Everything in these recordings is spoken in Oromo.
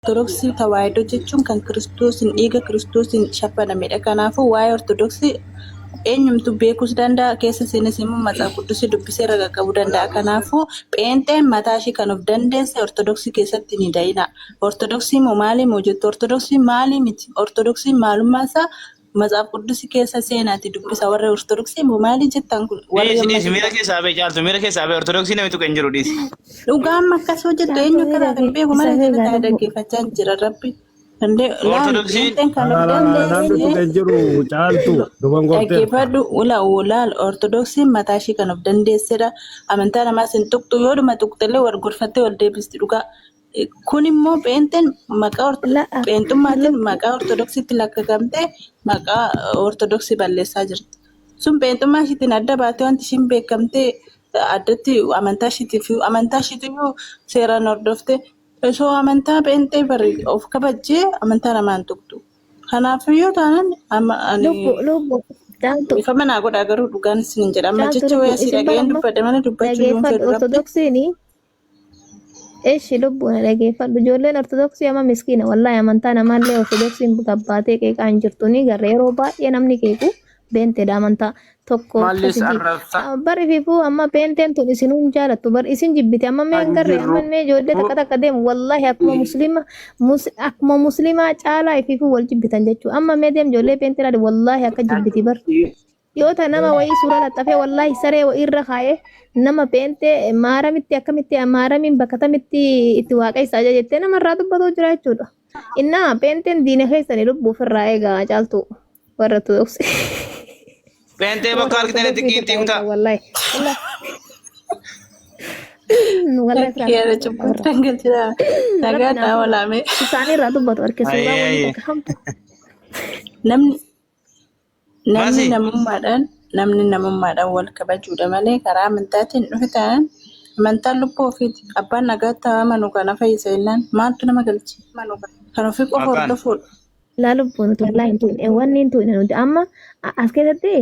ortodoksii tawaahidoo jechuun kan kiristoosiin dhiiga kiristoosiin shafanamedha. Kanaafuu waa'ee ortodoksii eenyumtu beekuus danda'a. Keessa seenes immoo matsaaf quddusii dubbisee ragaa qabuu danda'a. Kanaafuu pheenxeen mataa ishee kan of dandeesse ortodoksii keessatti ni dayina. Ortodoksii moo maali moo jettu ortodoksii maali miti. Ortodoksii maalummaa isaa matsaaf quddusii keessa seenaati dubbisa. Warra ortodoksii moo maali jettan kun warra Dhiisi miira keessaa ba'e caaltu miira keessaa ba'e ortodoksii namni tuqe hin jiru dhiisi. dhugaan akkas hojjettu eenyu akka taatan beeku mana jala dhaggeeffachaa jira rabbi. Ortodoksiin namni tuqe hin jiru caaltu duban gortee. Dhaggeeffadhu ulaal ortodoksiin mataa ishee kan of dandeessedha. Amantaa namaas hin tuqxu yooduma tuqxillee wal gorfattee wal deebisti dhugaa. Kun immoo pheenxeen maqaa pheenxummaatiin maqaa ortodoksiitti lakkaa'amtee maqaa ortodoksii balleessaa jirti. Sun pheenxummaa ishiitiin adda baatee wanti ishiin beekamtee addatti amantaa ishiitiyyuu seeraan hordoftee osoo amantaa pheenxee bari of kabajjee amantaa namaan tuqtu. Kanaafiyyuu taanaan ifa manaa godhaa garuu dhugaan isin hin jedha. Amma jecha wayii asii dhaga'een dubbadde mana dubbachuu hin fedhu ortodoksiini. Eeshi lubbuun dhageeffadhu ijoolleen ortodoksii ama miskiina wallahi amantaa namaallee ortodoksiin gabbaatee qeeqaa hin jirtuni garee yeroo baay'ee namni qeequ beenteedha amantaa tokko bari fifuu amma beenteen tun isinuu hin jaalattu bari isin jibbite amma mee garee amma mee ijoollee takka deemu wallahi akkuma muslimaa caalaa fifuu wal jibbitan jechuu amma mee deem ijoollee beenteedha wallahi akka jibbiti bari yoo ta'e nama wayii suuraa laxxafee wallahi saree irra kaa'ee nama beentee maaramitti akkamitti maaramiin bakka tamitti itti waaqessaa jettee namarraa dubbatoo jira jechuudha. Innaa beenteen diina keessanii lubbuuf irraa eegaa caaltu warra ortodoksii. Beentee bakka argitan itti qiinxii kutaa. Wallahi. Kiyyaara cubbuutaan galchina nagaadhaa walaame. Isaanirraa dubbatu harkisuu namni namummaadhaan wal kabajuudha malee karaa amantaatiin dhufe ta'an amantaan lubbuu ofiiti. Abbaan nagaatti amanu kana fayyisa jennaan maaltu nama galchi? Kan ofii qofa hordofuudha. Laa lubbuun nuti wallahi hin tuune wanni hin tuune nuti amma as keessatti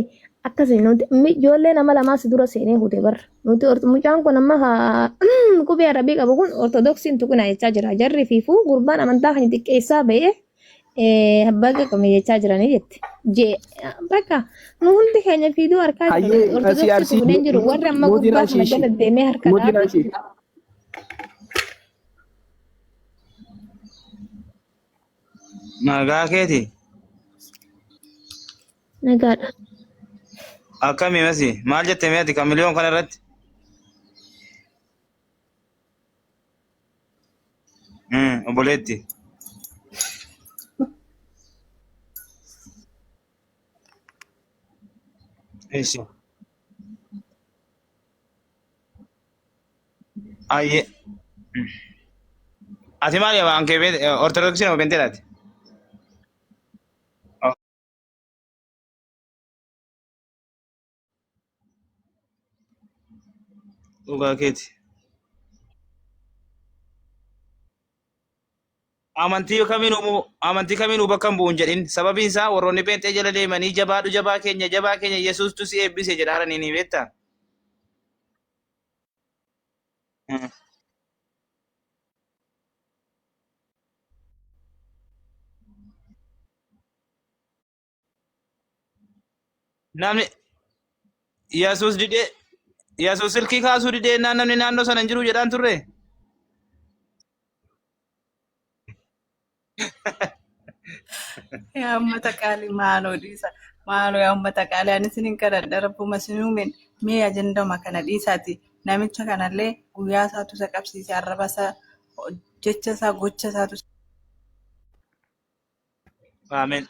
akkasii nuti ijoollee nama lamaas dura seenee hute barra nuti mucaan kun amma qubee arabii qabu kun ortodoksiin tuqina jechaa jira jarri fiifuu gurbaan amantaa kan xiqqeessaa ba'ee bakka qabne jechaa jiranii jette. Bakka nu hundi keenya fiiduu harkaa jiru. Ortodoksii tuqneen jiru. Warri amma gubbaa kana jala deemee harka dhaabu. Nagaa keeti. Nagaadha. Akkamii masi maal jettee meeti kan miliyoon kana irratti? Obboleetti. Eessi. Aye. Ati maali anke ortodoksii moo benteedhaati? Dhugaa keeti. Amantii kamiinuu bakka hin bu'uun jedhin sababiin isaa warroonni pheenxee jala deemanii jabaa keenya Yesuustu si eebbise jedha haranii ni beektaa? Namni Yesuus silkii kaasuu didee namni naannoo sana hin jiru jedhaan turre? Yaa uummata qaalii maaloo dhiisa. Maaloo yaa uummata qaalii ani isiniin kadhadha rabbuma sinuumen mee ajandama kana dhiisaati. Namicha kanallee guyyaa isaatu isa qabsiise arraba isaa jecha isaa gocha isaatu. Aamen.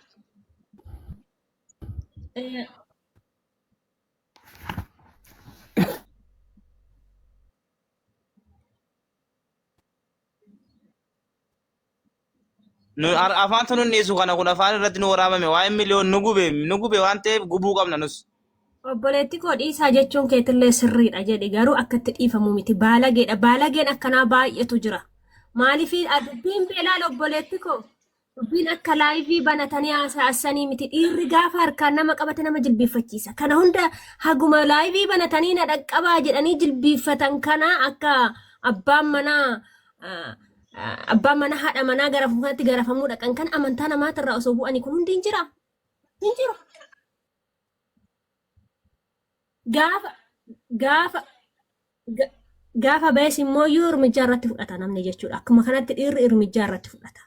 Afaan tunu dhiisu kana kun afaan irratti nu waraabame waa'ee miliyoon nu gube waan ta'eef gubuu qabna nus. Obboleetti koo dhiisaa jechuun keetillee sirriidha jedhe garuu akkatti dhiifamu miti baalageedha baalageen akkanaa baay'eetu jira. Maaliif dubbiin beelaal obboleetti koo dubbiin akka laayivii banatanii haasa'anii miti dhiirri gaafa harkaan nama qabate nama jilbiiffachiisa. Kana hunda haguma laayivii banatanii na dhaqqabaa jedhanii jilbiiffatan kana akka abbaan manaa abbaan mana haadha manaa garafamuudhaatti garafamuu dhaqan kan amantaa namaatirraa osoo bu'anii kun hundi hin jira. Hin jiru. Gaafa gaafa ga- gaafa ba'es immoo yoo hirmijaa irratti fudhata namni jechuudha. Akkuma kanatti dhiirri hirmijaa irratti fudhata.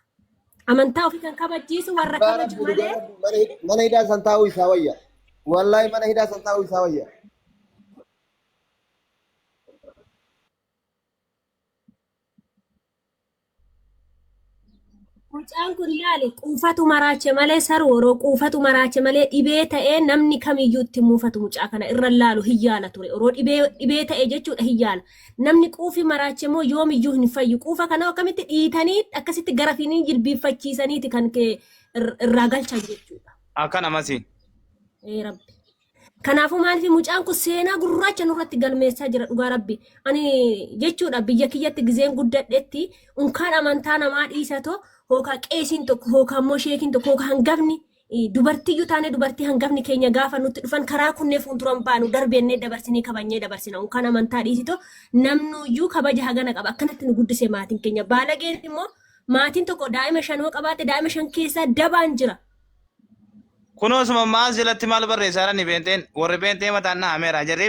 Amantaa ofii kan kabachiisu warra kabaju malee mana hidhaa san taa'uu isaa wayya. Wallahi mana hidhaa san taa'uu isaa wayya. mucaan kun ilaali quufatu maraache malee sarworoo quufatu maraache malee dhibee ta'ee namni kamiyyuu itti muufatu mucaa kana irra laalu hiyyaala ture. Yeroo dhibee ta'ee jechuudha hiyyaala. Namni quufi maraache moo yoomiyyuu hin fayyu. Quufa kana akkamitti dhiitanii akkasitti garafiinii jilbiiffachiisaniiti kan irraa galchan jechuudha. Akka namasi. Rabbi. Kanaafuu maaliif mucaan kun seenaa gurraacha nurratti galmeessaa jira dhugaa rabbi. Ani jechuudha biyya kiyyatti gizeen guddadhetti unkaan amantaa namaa dhiisatoo hookaa qeesiin tokko hookaa immoo sheekiin tokko hookaa hangafni dubartiyyuu taane dubartii hangafni keenya gaafa nutti dhufan karaa kunnee fuulduran baanu darbeennee dabarsinee kabanyee dabarsina. Unkaan amantaa dhiisitoo namnuyyuu kabaja hagana qaba. Akkanatti nu guddise maatiin keenya. Baalageen immoo maatiin tokko daa'ima shanoo qabaate daa'ima shan keessaa dabaan jira. Kuno suma maal jalatti maal barreessaa ni beenteen warri beentee mataan na ameera jarri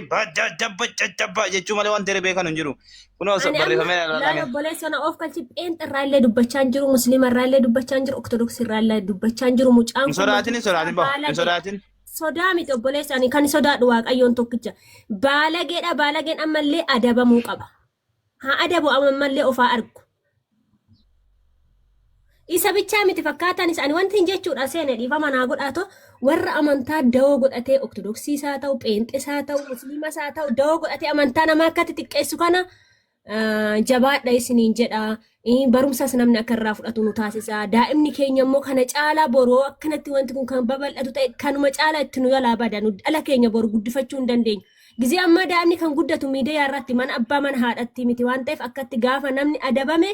jabba jechuu malee wanti ribee kan hin jiru. Kuno barreeffamee laala obboleessona of kalchi pheent irraa illee dubbachaa hin jiru musliima irraa illee dubbachaa hin jiru ortodoksii irraa illee dubbachaa hin jiru mucaan kun. Sodaatin bahu hin sodaatin. Sodaa miti obboleessani kan sodaadhu waaqayyoon tokkicha. Baalageen ammallee adabamuu qaba. Haa adabu ammallee ofaa argu. Isa bichaa miti fakkaatanis ani wanti jechuudha seene dhiifama naa godhaato warra amantaa dawoo godhatee ortodoksii isaa ta'u pheenxee isaa ta'u musliima isaa ta'u dawoo godhatee amantaa namaa akkatti xiqqeessu kana jabaadha isiniin jedha barumsas namni akka irraa fudhatu nu taasisa daa'imni keenya immoo kana caalaa boroo akkanatti wanti kun kan babal'atu ta'e kanuma caalaa itti nu yalaa bada nu dhala keenya boru guddifachuu hin dandeenyu. Gizee ammaa daa'imni kan guddatu miidiyaa irratti mana abbaa mana haadhatti miti waan ta'eef akkatti gaafa namni adabame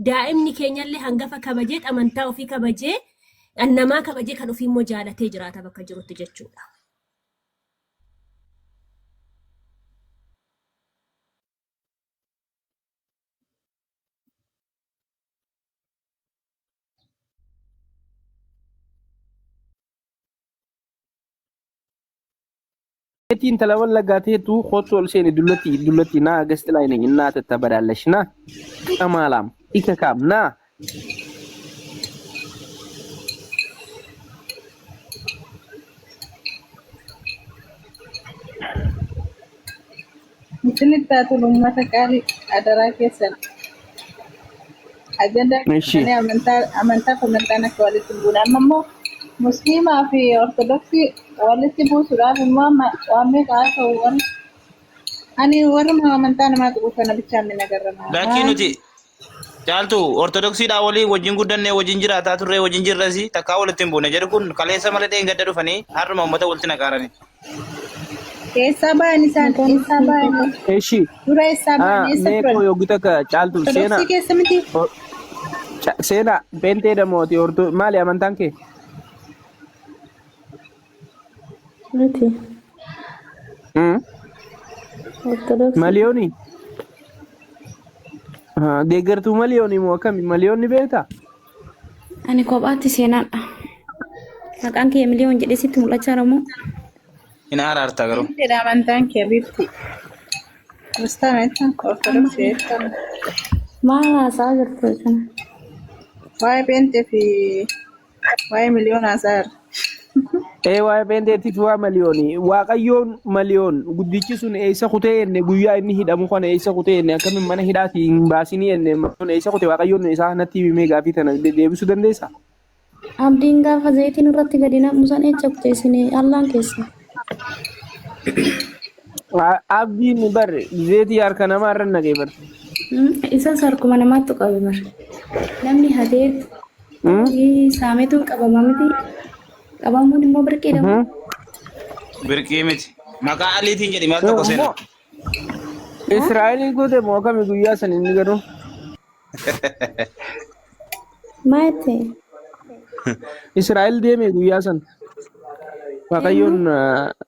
daa'imni keenyallee hangafa kabajee amantaa ofii kabajee namaa kabajee kan ofii immoo jaalatee jiraata bakka jirutti jechuudha. Etiin talawan lagaatee tu khotol seeni dullatti na agast ላይ ነኝ እና ተተበዳለሽ ና ቀማላም ይከካም ና Isinittaa uummata qaalii adaraa keessan ajanda amantaa amantaan akka walitti bu'uudha. Amma immoo musliimaa fi ortodoksii walitti buusuudhaaf immoo waan meeqa haa ta'u ani warra amantaa namaa qabu kana bichaan ni nagarrama. Lakkii nuti caaltu ortodoksiidhaa walii wajjin guddannee wajjin jiraataa turree wajjin jirrasi takkaa walitti hin buune jedhu kun kaleessa malee ta'een gadda dhufanii har'uma uummata walitti naqaarani. Keessa ba'an isaan keessa ba'an. Eshi. Dura eessa ba'an eessa turan. Neko yogita ka caaltu seena. Ortodoksii keessa miti. Seena beentee damooti orto maali amantaan kee? Miti. Ortodoksii. Maliyooni. Deeggartuu maliyooni moo akkami maliyoonni beektaa? Ani kophaatti seenaadha. Maqaan kee miliyoon jedhee sitti mul'achaa jiru moo? Ina araartaa garuu. Inni amantaan kee bifti. Kiristaana jechuun ortodoksii jechuun. Maal haasaa jirtu jechuun? Waa'ee beentee fi waa'ee miliyoona haasaa jirra. Waa'ee beenteetiif waa maliyooni. Waaqayyoon maliyoon guddichi sun eessa kutee enne guyyaa inni hidhamu kana eessa kutee enne akkamiin mana hidhaati hin baasinii enne eessa kutee waaqayyoon isaa natti himee gaafii tana deebisuu dandeessaa? Abdiin gaafa zayitiin irratti gadi naqmusan eessa kuteessinee allaan keessa. Abdiin bare zayitii harka namaa irra naqee bare. Isas harkuma namaatti qabe bare. Namni hateet saametuun qabama miti. Qabamuun immoo birqiidha. Birqii miti. Maqaa aliitiin jedhi maal tokko seena. Israa'eliin goote moo akkami guyyaa san inni garuu? Maayete. Israa'el deeme guyyaa san. Waaqayyoon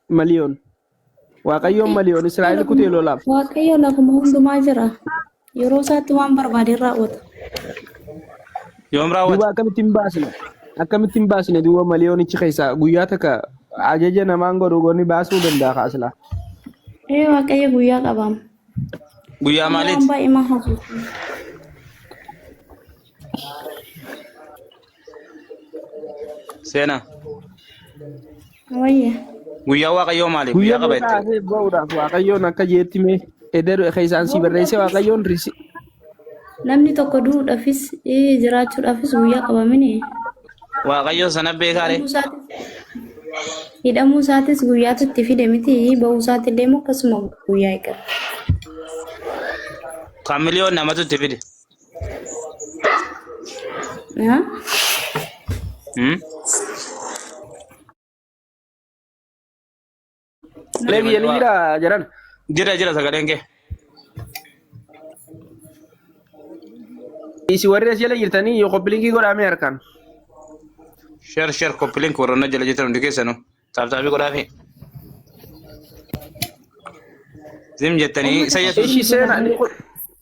maliyoon. Waaqayyoon maliyoon Israa'el kutee lolaaf. Waaqayyoon lafuma hundumaa jira. Yeroo isaatti waan barbaade raawwata. Yoom raawwate? Duuba akkamittiin baasne duuba miliyoonichi keessa guyyaa takka ajaja namaan godhu goonni baasuu danda'a kaasila. Waaqayyo guyyaa qabaam. Guyyaa maaliiti? Guyyaan baay'ee maal hafuufu. Seenaa. Wayya. Guyyaa waaqayyoo maali? Guyyaa Guyyaa qaba jettee. kaasee ba'uudhaaf waaqayyoon akka jeetti mee edda keessaan si barreessee waaqayyoon risi. Namni tokko du'uudhaafis jiraachuudhaafis guyyaa qabamini. Waaqayyoo sana beekaare. Hidhamuu isaatis guyyaatu itti fide miti ba'uu isaatti illee immoo akkasuma guyyaa eegala. Kan miliyoon namatu itti fide. Leebi yalii jira jiran. Jira sagaleen kee. Isi warri as jala jirtanii yoo koppilinki godhaame harkaan. Share koppiliin warroonni jala jirtan hundi keessanuu. Taaptaabii godhaafi. Zim jettanii sayyatu. Ishi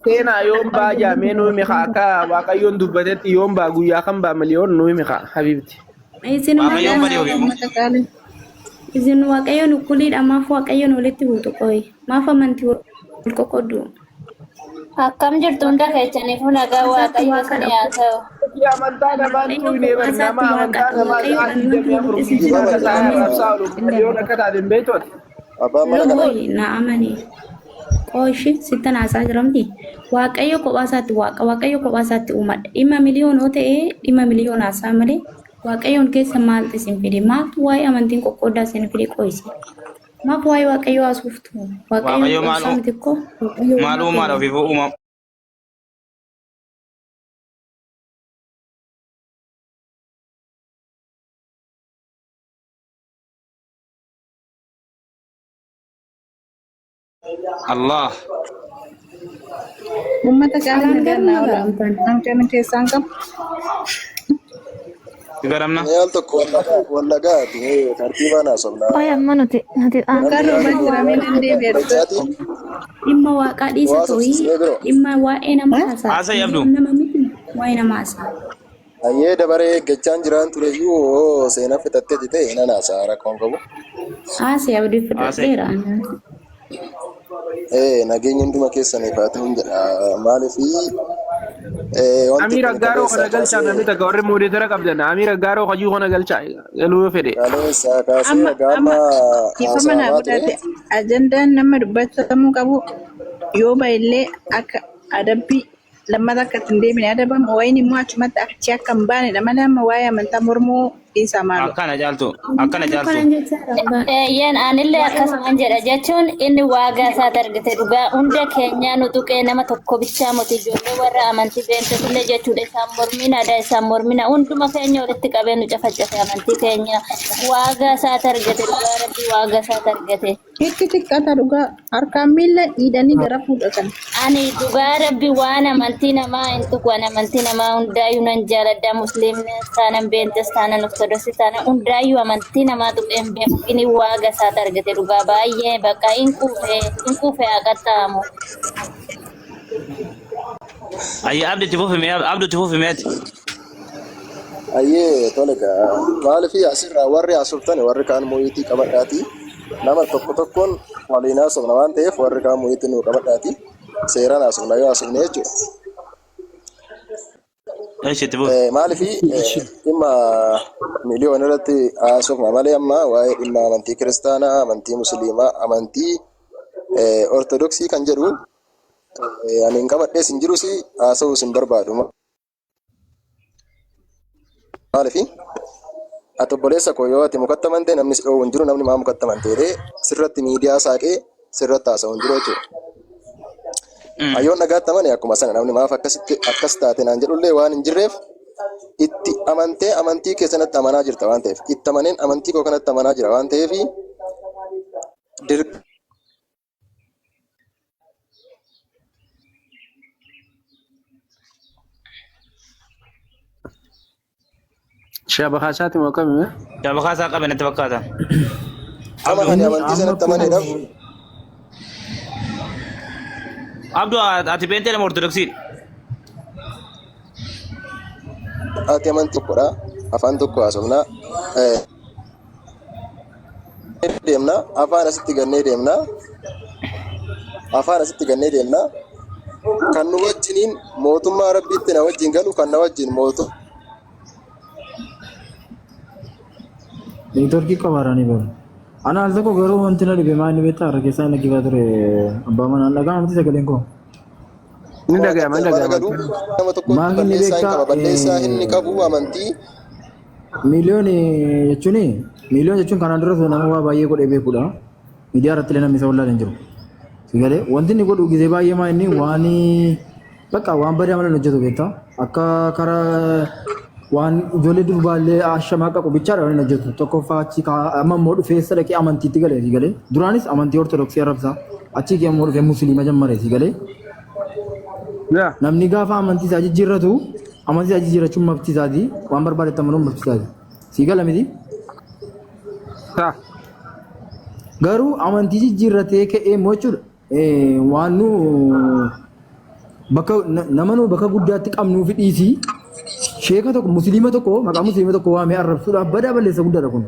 seenaa yoon baa jaamee nuyi miqa akka waaqayyoon dubbatetti yoon baa guyyaa kan baa miliyoon nuyi miqa habibti. Isin waaqayyoon ukkuliidha maaf waaqayyoon walitti buutu qoyi maaf amantii wal qoqqoddu. Akkam jirtu hunda keessaniif nagaa waaqayyo isin haa ta'u. Amantaa namaan tuunee barnama amantaa namaa sa'aatii damee furguutii bakka sa'aa rabsaa oolu miliyoon akka taateen beektooti. Na amanii. Qoshi sittan haasaa jiramti. Waaqayyo kophaa isaatti uumadha. Dhimma miliyoonoo ta'ee dhimma miliyoon haasaa malee waaqayyoon keessa maaltu isin fide? Maaltu waa'ee amantiin qoqqooddaa isin fide qoyise? Maaf waa'ee waaqayyoo haasoftu? Waaqayyo maal uumaadha ofiif uumama. Allah. Ummata kalian nagaa angkan keessaan qabu. Garamna. Nyal tokko wallaga tartiibaan haasofnaa. Oh ya nuti Kan roban jiramee dandeebi'e. Dhimma waaqaa dhiisa ta'ii dhimma waa'ee nama haasaa. Haasa yabdu. Nama miti waa'ee nama haasaa. Ayyee dabaree eeggachaan jiraan ture iyyuu seenaa fixattee jite nan haasaa rakkoon qabu. Haasa yabdu fudhateera. Nageenya hunduma keessaniif haa ta'u jedha maaliifi Amira Garo kana galchaa namni takka warri moodetara qabdan Amira Garo hojii kana galchaa galuu fedhe. Kaleessa kaasee gaama Ifama naa godhate ajandaan nama dubbatamuu qabu yoo baay'illee akka adabbii lammata akka ittiin deemine adabamu wayiin immoo achumatti achi akka hin baanedha malee amma waa'ee amantaa mormuu dhiisaa maaloo. Akkana jaaltu. Yeen anillee akkasumaan jedha jechuun inni waagaa isaati argate dhugaa hunda keenyaa nu tuqee nama tokko bichaa moti ijoollee warra amantii beentotillee jechuudha isaan mormina aadaa isaan mormina hunduma keenya walitti qabee nu cafacafe amantii keenya waagaa isaati argate dhugaa rabbii waagaa isaati argate. Hiikki xiqqaata dhugaa harkaan miila dhiidanii gara fuudhatan. Ani dhugaa rabbii waan amantii namaa hin tuqwan amantii namaa hundaayyuu nan jaaladha musliimni taanan beentas taanan ortodoksii taanan hundaayyuu amantii namaa tuqeen beeku inni waaga isaati argate dhugaa baay'ee bakka hin kuufee haqattaamu. Ayya abdi tufufime ati. ayyee tolega maaliifi asirraa warri haasoftan warri kaan mooyitii qabadhaati nama tokkoon waliin haasofna waan ta'eef warri kaan mooyitii nuu qabadhaati seeraan haasofna yoo haasofne jechuudha. Maaliifi dhimma miliyoona irratti haasofna malee amma waa'ee dhimma amantii kiristaanaa, amantii musliimaa, amantii ortodoksii kan jedhu ani hin qabadhees hin jirus haasa'uus hin barbaadu. Maaliifi ati obboleessa koo yoo ati mukatti amantee namni si dhoowwu hin jiru namni maa mukatti amantee sirratti miidiyaa saaqee sirratti haasa'u hin jiru jechuudha. Hayyoon dhagaatti amane akkuma sana namni maaf akkas taate naan jedhullee waan hin jirreef itti amantee amantii keessanatti amanaa jirta waan ta'eef itti amaneen amantii koo kanatti amanaa jira waan ta'eef Shabakhasaati moo kamii? Shabakhasaa qabe natti fakkaata. amantii sanatti amaneedhaaf Abdu ati beentee nama ortodoksii. ati amantii tokkodha. Afaan tokko haasofna. Deemna. Afaan asitti gannee deemna. Afaan asitti gannee deemna. Kan nu wajjiniin mootummaa rabbiitti na wajjin galu kan na wajjin mootummaa. Neetworkii qabaaranii baru. Ana al tokko garuu wanti na dhibe maal beektaa harka keessaa inni gifaa ture abbaa manaan dhagaa namti sagaleen koo. Ni dhaga'ama ni dhaga'ama. Nama tokko balleessaa inni qabu amantii. Miliyooni jechuun kanaan dura nama waa baay'ee godhee beekudha. Miidiyaa irratti illee namni isa wallaalee hin jiru. Sigalee wanti inni godhu gisee baay'ee maa inni waan badaa malee hojjetu beektaa. Akka karaa waan ijoollee durbaallee ashamaa qabu bichaadha waan hojjetu. Tokkoffaa achi amma immoo dhufee sadaqee amantiitti galee sigalee. Duraanis amantii ortodoksii arrabsaa achi immoo dhufee musliima jammaree sigalee. Namni gaafa amantii isaa jijjiirratu amantii isaa jijjiirrachuun mafti isaati waan barbaadetti amanuun mafti isaati. Sigala miti? Garuu amantii jijjiirratee ka'ee immoo jechuudha. Waan nu nama nu bakka guddaatti qabnuu fi dhiisii sheeka tokko musliima tokko maqaa musliima tokko waamee arrabsuudhaaf badaa balleessa guddaadha kun.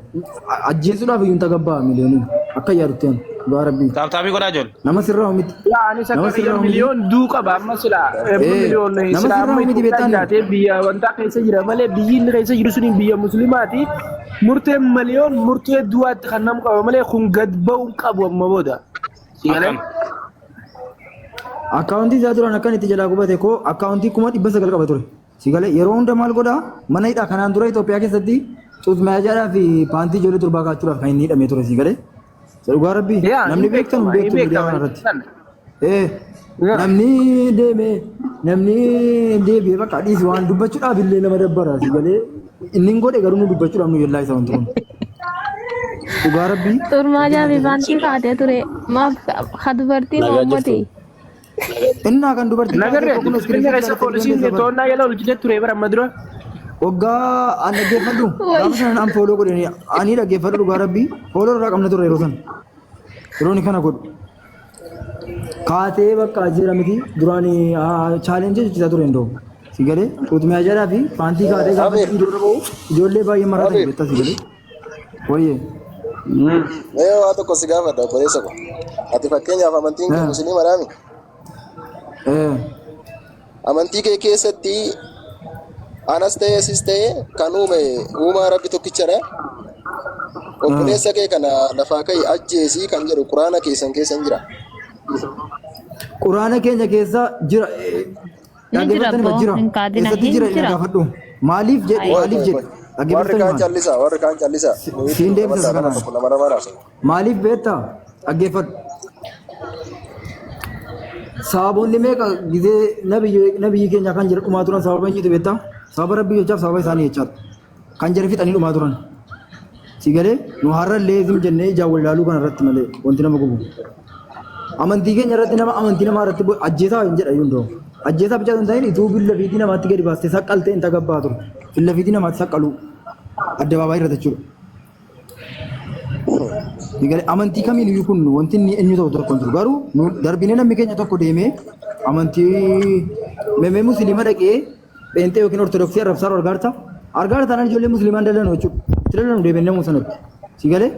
Ajjeesuudhaaf iyyuu tagabbaa miliyooniin akka yaadutti aan dhugaa rabbiin. Taaptaabii godhaa jiru. Nama sirraa miti. Anis akka miliyoon duu qaba amma sila miliyoon sila amma itti tajaajilate biyya wanta keessa jira malee biyyi inni keessa jiru suni biyya musliimaati. Murtee miliyoon murtee du'aatti kan nama qaba malee kun gad ba'uun qabu amma booda. Sigalee. Akkaawuntii isaa duraan akkan itti jalaa qubate koo akkaawuntii 900 qaba ture. Sigalee yeroo hunda maal godhaa mana hidhaa kanaan dura Itoophiyaa keessatti xuusmaajaadhaa fi paantii ijoollee durbaa kaachuudhaaf kan inni hidhamee ture sigalee. Dhugaa rabbii namni beektan hin beektu miidiyaa kanarratti. Namni deebi'ee bakka dhiisi waan dubbachuudhaaf illee nama dabbara sigalee inni hin godhe garuu nu dubbachuudhaaf nu yellaa isa wanti kun. Dhugaa rabbii. Xurmaajaa fi paantii kaatee ture maaf ha dubartiin uummati. Innaa kan dubartii nagarre isa poolisiin toonnaa yala hojjetee ture bara amma dura. Waggaa an dhaggeeffadhu gaafa sanan an fooloo godhanii ani dhaggeeffadhu dhugaa rabbii fooloo irraa qabna ture yeroo sana yeroo ni kana godhu kaatee bakka jira miti duraan chaalenjii hojjetaa ture indoo sigalee xuuxumee ajaadhaa fi paantii kaatee gaafa iddoo irra ba'u ijoollee baay'ee maraatan beektaa sigalee wayyee. Waa tokko si gaafadha obboleessa ko ati fakkeenyaaf amantiin kee musliima dhaami. Amantii kee keessatti anas ta'ee sis ta'ee kan uumaa rabbi tokkichadha. Obboleessa kee kana lafaa ka'e ajjeesii kan jedhu quraana keessan keessan jira. Quraana keenya keessa jira. Eessatti jira inni gaafadhu. Maaliif jedhe? Warri kaan callisa. Siin deebisa kana. Maaliif beektaa? Dhaggeeffadhu. Sababoonni meeqa gisee nabiyyi keenya kan jedhu dhumaa turan sababa eenyutu beektaa? Sababa rabbii jechaaf sababa isaanii jechaadha. Kan jedhe fixanii dhumaa turan. Sigalee nu har'a leezim jennee ijaan wal ilaaluu kana irratti malee wanti nama gubu. Amantii keenya irratti nama amantii namaa irratti ajjeesaa hin jedha yuundoo. Ajjeesaa bichaa hin ta'in ituu billa fiitii namaatti gadi baastee saqqaltee hin tagabbaa ture. Billa fiitii namaatti saqqaluu addabaabaayii irratti jechuudha. Amantii kamiin iyyuu kun wanti inni eenyu ta'u tokko hin jiru. Garuu darbinee namni keenya tokko deemee amantii musliima dhaqee pheenxee yookiin ortodoksii arrabsaa argaata taanaan ijoollee musliimaan dalanu jechuudha. Itti dalanu deebiin namuu sanatti. Sigalee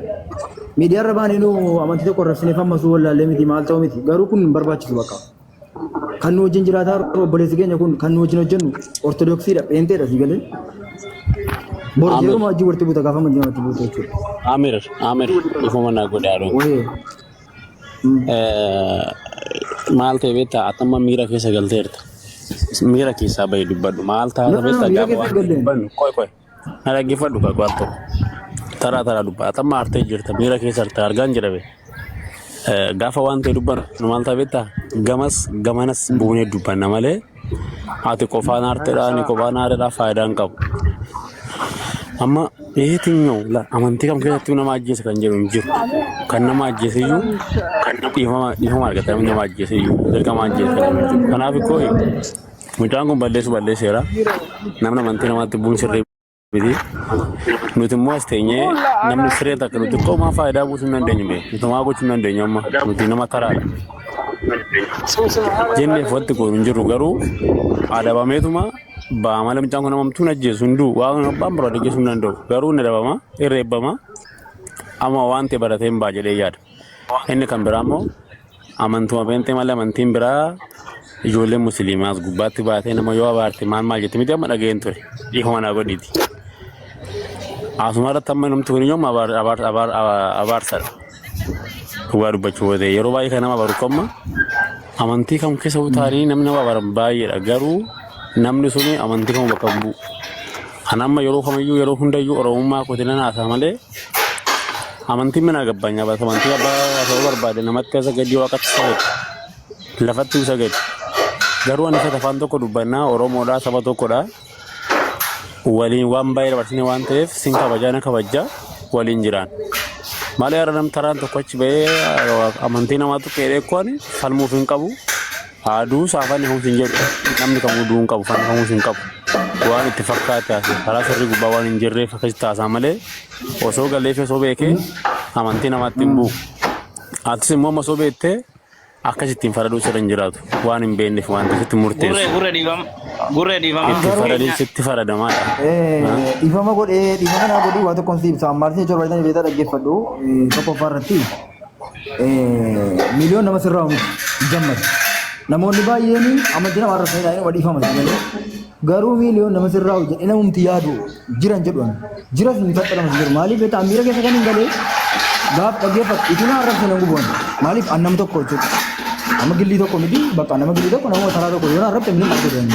miidiyaa irra baanee nu amantii tokko arrabsineef ammasuu wallaallee miti maal ta'u miti. Garuu kun hin barbaachisu bakka. Kan nu wajjin jiraataa obboleessi keenya kun kan nu wajjin hojjennu ortodoksiidha pheenxeedha sigalee. Borjeeruma wajjin walitti buuta gaafa manjii walitti buuta jechuudha. Amir ifuma naa godhe haadhoon. Maal ta'e beektaa atamma miira keessa galteerta. Miira keessaa bahe dubbadhu maal taata beektaa gaafa waan dubbannu qoy na dhaggeeffadhu qabu al tokko taraa dubba atamma artee jirta miira keessa artee argaan jedhame gaafa waan ta'e dubbannu maal ta'a beektaa gamanas buunee dubbanna malee ati qofaan arteedhaa ni qofaan aareedhaa faayidaan qabu. Amma eetinyo amantii kam keessatti nama ajjeese kan jedhu hin jiru. Kan nama ajjeese iyyuu kan dhiifama argata nama ajjeese iyyuu dirqama ajjeese kan jiru. Kanaaf ikkoo mucaan kun balleesseera. Namni amantii namaatti bu'uun sirrii miti. Nuti immoo as teenyee namni siree takka nuti qomaa faayidaa buusuu hin dandeenyu bee. Nuti maa gochuu hin dandeenyu amma nuti nama taraadha. Jennee wanti kun hin jiru garuu adabameetuma Malam cangkul nama tu naje sundu, wang apa berada di sundu. Garu ni dah bama, bama. Ama wante beratem baje deyar. Ini kan beramo. Aman tu bente malam antim bera. Jole muslimas gubat bate nama yo abarte man mal jeti miti amana gentur. Iho mana go diti. Asumara tamma nam tu ni yom abar sar. Waru bacu de yoro bai kana baru komma. Amanti kam ke sautari namna babar bayir agaru. Namni suni amanti kam bakambu. Anamma yoro kam yu yoro hunda yu oromma ko dinana asamale. Amanti mana gabbanya ba amanti aba sobar bade namatte sa gadi wakat saget. Lafatu saget. Garu ani sa tafanto ko dubana oromo da sabato ko da. Walin wambayir batini wantef sinka bajana kabajja walin jiran. Male aranam taran to koch be amanti namatu kere ko ani falmu fin kabu. Adu safani hum sinjer namni kamu duun kabu fan kamu sin kabu. Wan ittifaqat ya hala sirri gubawan injirre fakasta samale oso galefe sobeke amanti namatimbu atse momo sobete akasitin faradu serenjiratu wan imbende wan sitti murtes gurre digam faradi sitti farada ma ifama god ifama na godi wato konsip samarti chor waitan beta dagge fadu soko farati million namasirra jammat namonni baayeni amadina warasayna wadi ifama garu million namasirra ina umtiyadu jiran jedon jiras ni fatala masjid mali beta amira ke sakani gale gap dagge fat itina arab sanangu bon mali annam to ko chut amagilli to komedi baka namagilli to namo tara to ko yona arab temni marko den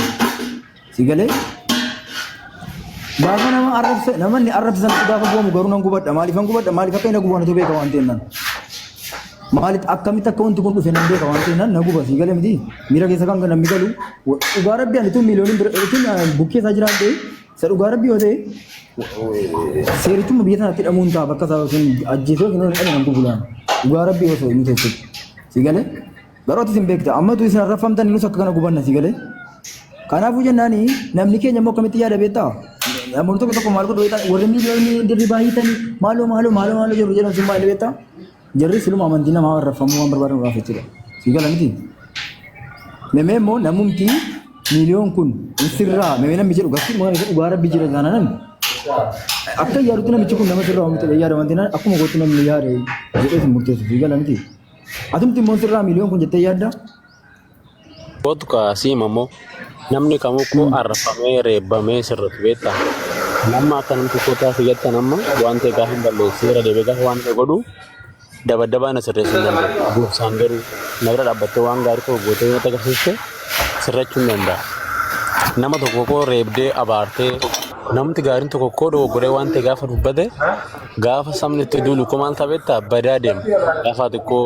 sigale baga nama arab se namani arab san da ko bomu garu nangu badda mali fangu badda mali fakay nagu bon to be ka wanten nan mali akkamita ko untu ko fenan be ka wanten nan nagu ba sigale midi mira ke sakanga namigalu ugarabbi ani tu million tin bukke sajra de sar ugarabbi ode seritum biya ta amunta bakka sa sun ajjiso kino ne nan bugulan ugarabbi oso ni te sigale garoti simbekta amma tu isna rafamtan nu sakka nagu banna sigale kana bu jennani namni kenya mo kamiti yada beta amon to ko marko doita wore million ni dirri bahitani malo joru jeno summa ile beta jerri silum amandina ma rafamu ambar baru rafetira sigale miti mememo namumti million kun sirra memena mijir ugasti mo ugara bijira gananan akka yarutuna michukun namasirra amite yara mandina akuma gotuna miliyare jere murte sigale miti adumti monsirra million kun jette yadda botuka si mamo namni kamu ko arfame rebame sirrat beta namma kanam to kota fiyata namma wante ga himballe sira de bega wante godu daba na sirre sunan go sangaru nagra dabbatte wangar ko gote ta gasiste sirrachun nanda nama to ko rebde abarte namti garin to ko do gore wante ga fa dubade ga fa samne te dulu ko malta beta badadem ga fa ko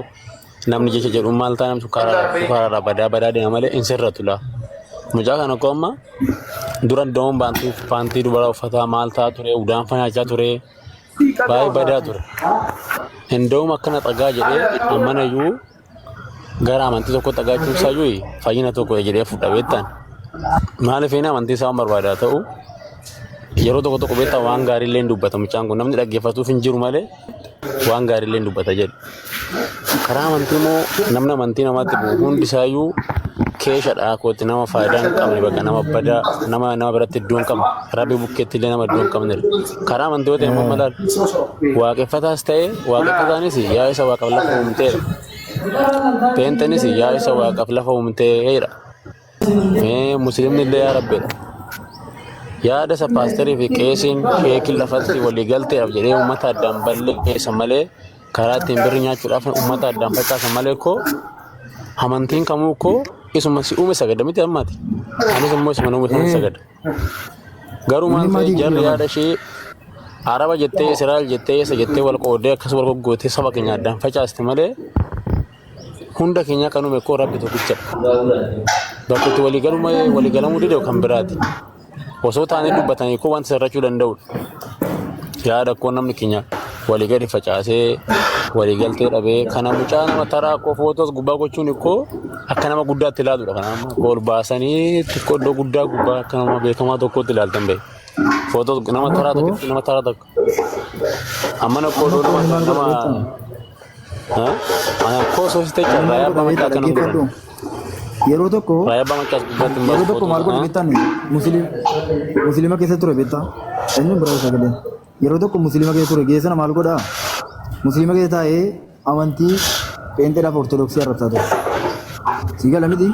namni jeche jedum malta nam sukara badade amale insirratula Mujaka na koma duran dom bantu panti dubara ufata malta ture udan fanya cha ture bai bada ture endo makana taga jede amana yu gara manti to ko taga chu sayui fayina to ko jede futa betan male fina manti sambar bada to yero to ko beta wangari lendu batam changu namni dagge fatu finjiru male wangari lendu bata jed kara manti mo namna manti namati bu hundi sayu keesha dha ko nama faayidaan qabne baga nama bada nama biratti iddoon qabne rabbi bukkeetti illee nama iddoon qabne karaa mantoota immoo malaan waaqeffataas ta'e waaqeffataanis yaa isa waaqaf lafa uumteedha teentanis yaa isa waaqaf lafa uumteedha musliimni illee yaa rabbeedha yaada isa paasterii fi qeesiin sheekii lafatti waliigalteedhaaf jedhee uummata addaan balleessa malee karaa ittiin birri nyaachuudhaaf uummata addaan faccaasan malee koo amantiin kamuu koo isuma si ume sagada miti ammati anis immoo isuma ume sagada garuu maal ta'e jarri yaada ishee araba jettee israa'el jettee isa jettee wal qoodee akkas wal goggootee saba keenya addaan facaaste malee hunda keenya kan uume koo rabbi tokkicha bakka itti waliigalamuu dide kan biraati osoo taanee dubbatanii koo wanta sirrachuu danda'udha yaada koo namni keenya waliigadi facaasee waliigaltee dhabee kana mucaa nama taraa koo footos gubbaa gochuun koo akka nama guddaatti ilaaluudha kana amma ol baasanii xiqqoo iddoo guddaa gubbaa akka nama beekamaa tokkotti ilaaltan bahe footos nama taraa tokko amma na koo nama ana koo soositee carraa yaabba mataa akka nama godhan Yeroo tokko Raya bama kas buat yeroo tokko maal godhe beektaan musliima keessa ture beektaa inni bira sagalee yeroo tokko musliima keessa ture geessana maal godhaa musliima keessa taa'ee amantii peenteedhaaf ortodoksii arrabsaa ture si gala miti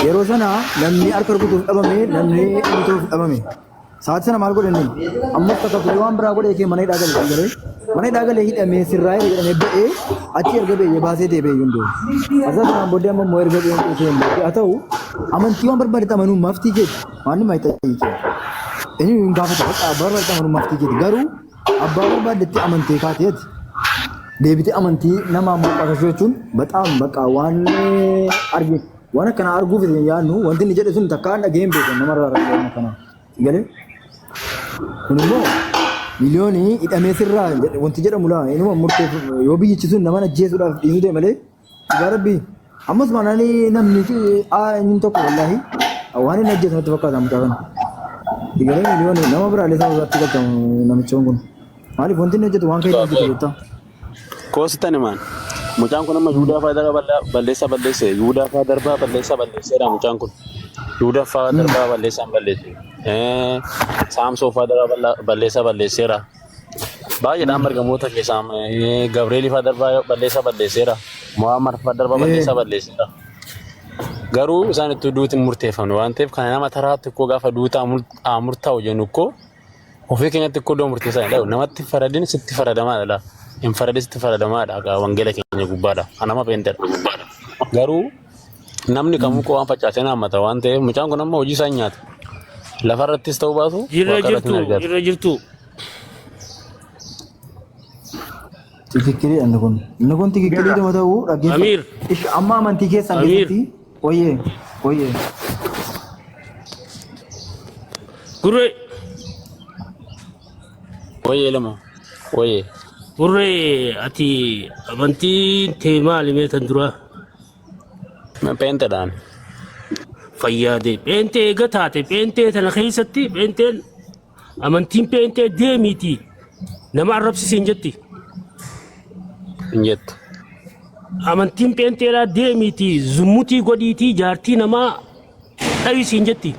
yeroo sana namni harka rukutuuf dhabame namni bituuf dhabame saati sana maal godhe inni amma akka ture waan biraa godhe kee mana hidhaa galee mana hidhaa galee hidhamee sirraa'ee jedhamee ba'ee achi erga ba'ee baasee deebi'ee hunduu asa sanaan booddee amma immoo erga ba'ee ishee hin haa ta'u amantii waan barbaadetti amanuu maftii keeti waan nama itti inni hin gaafata abbaa barbaadetti amanuu maftii keeti garuu abbaa barbaadetti amantee kaateeti deebitee amantii nama muuxatashuu jechuun baxaan baqa waan argi waan akkana arguuf yaadnu wanti inni jedhe sun takka dhageen beekan namarraa rakkoo akkana galee kun immoo miliyoonii hidhamee sirraa wanti jedhamu laa inuma murteef yoo biyyichi sun nama ajjeesuudhaaf dhiisuu ta'e malee yaa rabbi ammas maanaanii namni inni tokko wallaahi waan inni ajjeesu natti fakkaata mucaa kana digalee miliyoonii nama biraallee isaa irratti galchamu namichoon kun maaliif wanti inni hojjetu waan ka'e hojjetu jettaa Koositan man. Mucaan kun amma Yuudaa fa'aa darbaa balleesse. Yuudaa fa'aa darbaa balleesseera mucaan kun. Yuudaa fa'aa darbaa balleesse. Saamsoo fa'aa darbaa balleesseera. Baay'eedhaan argamoota keessaa Gabreelii fa'aa darbaa balleesseera. Muhammad fa'aa darbaa balleesseera. Garuu isaan itti duuti murteeffamne waan ta'eef kana nama taraatti koo gaafa duutaa murtaa'u jennu koo ofii keenyatti koo doo murteessaa hin dhabu. Namatti faradin sitti faradamaadha laa. In faradisitti faradamaadha gaa wangeela keenya gubbaadha. Anama peenteedha gubbaadha. Garuu namni kamuu koo waan facaasee naammata waan ta'eef mucaan kun amma hojii isaa nyaata. Lafarrattis ta'uu baatu. Irra jirtu. Tikikiri inni kun tikikiri dama ta'uu dhaggeeffatu. Amma amantii keessan keessatti wayyee. Gurre. Wayyee lama. Wayyee. Gurre ati amantii tee maali meetan dura? Peenteedhaan. Fayyaade. Peentee eega taate peentee tana keessatti peenteen amantiin peentee deemiiti. Nama arrabsisiin jetti. Hin jettu. Amantiin peenteedhaa deemiiti. Zummutii godhiitii jaartii namaa dhayisiin jetti.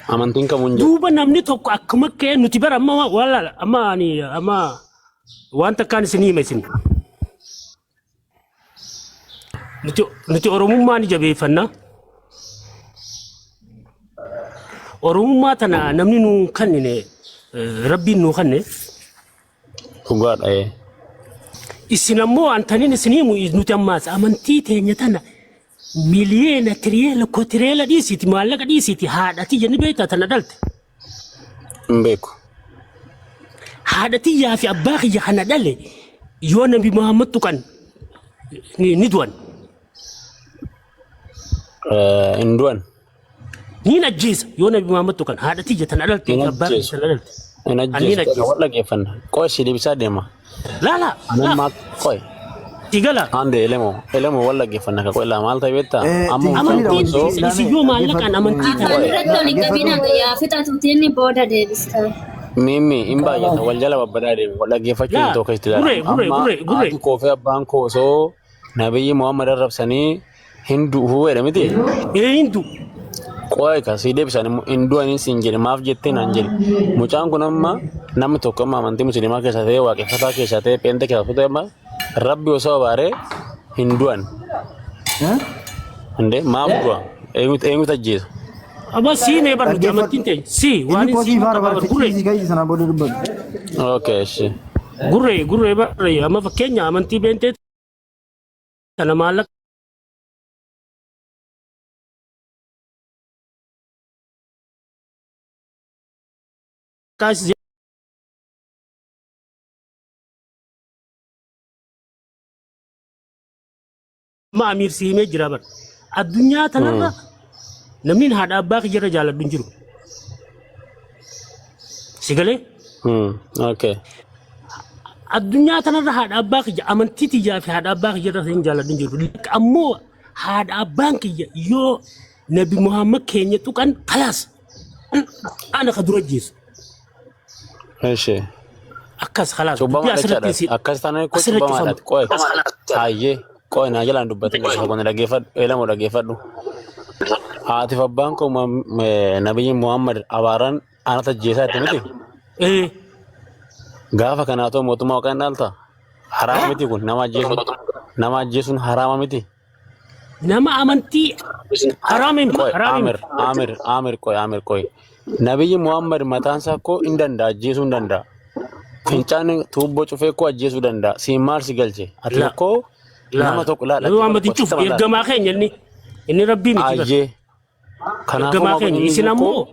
Amantiin kamuun jiru. Duuba namni tokko akkuma kee nuti bara amma waan takkaan isinii hima isin. Nuti Oromummaa ni jabeeffanna. Oromummaa tana namni nuu kennine rabbiin nuu kenne. Dhugaadha. Isin ammoo antaniin isinii himu nuti ammaas amantii teenya tana. Miliyeena tiriyeela kotireela dhiisiiti maallaqa dhiisiiti haadhati jenni beektaa tana dhalte. Hin beeku. Haadhati yaa fi abbaa kiyya kana dhale yoo nabi Muhammad tuqan ni du'an. Hin du'an. Ni ajjeesa yoo nabi Muhammad tuqan haadhati ija tana dhalte abbaa kiyya tana dhalte. Hin ajjeesa. Walla geeffanna. Qo'e si deebisaa deema. Laala. Anammaa qo'e. Tigala. Ande elemo walla geeffanna ka qo'e laa maal ta'e beektaa. Amantiin isin yoo maallaqaan amantii tana. Irratti oli gabina yaa fixatuutiin booda deebista. Mimi hin baay'ata wal jala babbadaa deemu wal dhaggeeffachuun tokko itti ilaala. Haati koofee abbaan koosoo nabiyyi Muhammad arrabsanii hindu huweedha miti. Hindu. Qo'ee kasii deebisan hinduu anis hin jedhe maaf jettee naan jedhe. Mucaan kun amma namni tokko amma amantii musliimaa keessa ta'e waaqeffataa keessa ta'e peente keessa ta'e amma rabbi osoo abaaree hinduan. Inde maaf du'a eenyutu ajjeesa. Amma si ne bar nuti amantiin ta'e si waan si gurre. Okay shi. Gurre barre amma fakkeenya amantii beentee kana maallaqa. Ma amir si himee jira bar addunyaa tanarra namni haadha abbaa kiyya jaaladhu hin jiru. Sigalee? Okay. Addunyaa tanarra haadha abbaa kiyya amantii tiyyaa fi haadha abbaa kiyya hin jaaladhu hin jiru. Ammoo haadha abbaan kiyya yoo nabi Muhammad keenya tuqan kalaas ana ka dura jeesu. Eeshe. Akkas kalaas. Akkas taanaan ko cubbamaadhaati. Qo'e. Hayyee. Qoy naa jalaan dubbatin kun dhaggeeffadhu eelama dhaggeeffadhu. Haatiif abbaan koo nabiyyi Muhammad abaaraan anata jeesaa itti miti. Gaafa kanaatoo mootummaa waaqaan dhaalta. Haraama miti kun nama ajjeesuun haraama miti. Nama amantii haraamin Amir qoy. Nabiyyi Muhammad mataan isaa koo hin danda'a ajjeesuu hin danda'a. Fincaan tuubboo cufee koo ajjeesuu danda'a. Siin maal si galche? Ati koo nama tokko laala. Muhammadichuuf ergamaa keenya inni rabbii miti. Ayyee. Ergamaa keenya isin ammoo.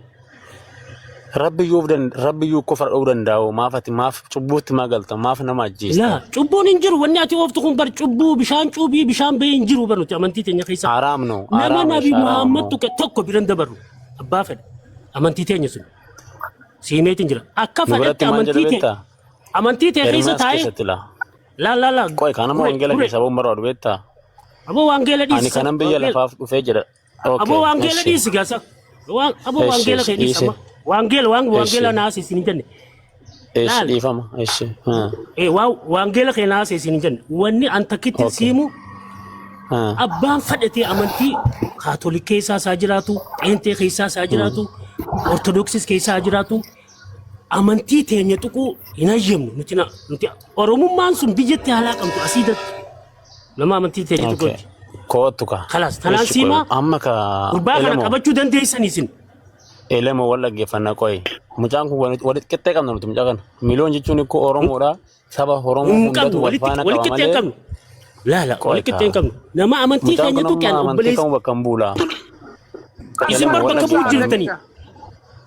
Rabbiyyuu koo fardhuu danda'u maaf cubbuutti maa galta maaf nama ajjeesta. Laa cubbuun hin jiru wanni ati ooftu kun bar cubbuu bishaan cuubii bishaan bahee hin jiru banuti amantii teenya keessa. Haraam no. Nama nabi Muhammad tokko biran dabaru abbaa fedhe amantii teenya sun siimeetiin jira akka fedhetti amantii tee keessa taa'ee laa. Qoy kanama wangeela keessa boon barbaadu beektaa. Aboo wangeela dhiisi. Ani kanan biyya lafaaf dhufee jedha. Aboo wangeela dhiisi gaasa. Aboo wangeela kee dhiisama. Wangeela naas isin hin jenne. Dhiifama. Wangeela kee naas isin hin jenne. Wanni an takkitti siimu abbaan fedhatee amantii kaatolik keessaa isaa jiraatu, pheenxee keessaa isaa jiraatu, ortodoksis keessaa jiraatu. Amantii teenya tuquu hin hayyamnu nuti oromummaan sun biyyatti haalaa qabdu asiidatti nama amantii teenya tuquu. Kootu ka. Kalaas tanaan siimaa gurbaa kana qabachuu dandeessanii isin. Elema wal dhaggeeffannaa qoy. Mucaan kun walitti qixxee qabna nuti mucaa kana. Miliyoon jechuun ikkoo Oromoodha. Saba Oromoo hundatu wal faana qaba malee. Laala walitti qixxee qabnu. Nama amantii keenya tuqaan obboleessi. Amantii bakka hin buulaa. Isin bar bakka bu'u jirtanii.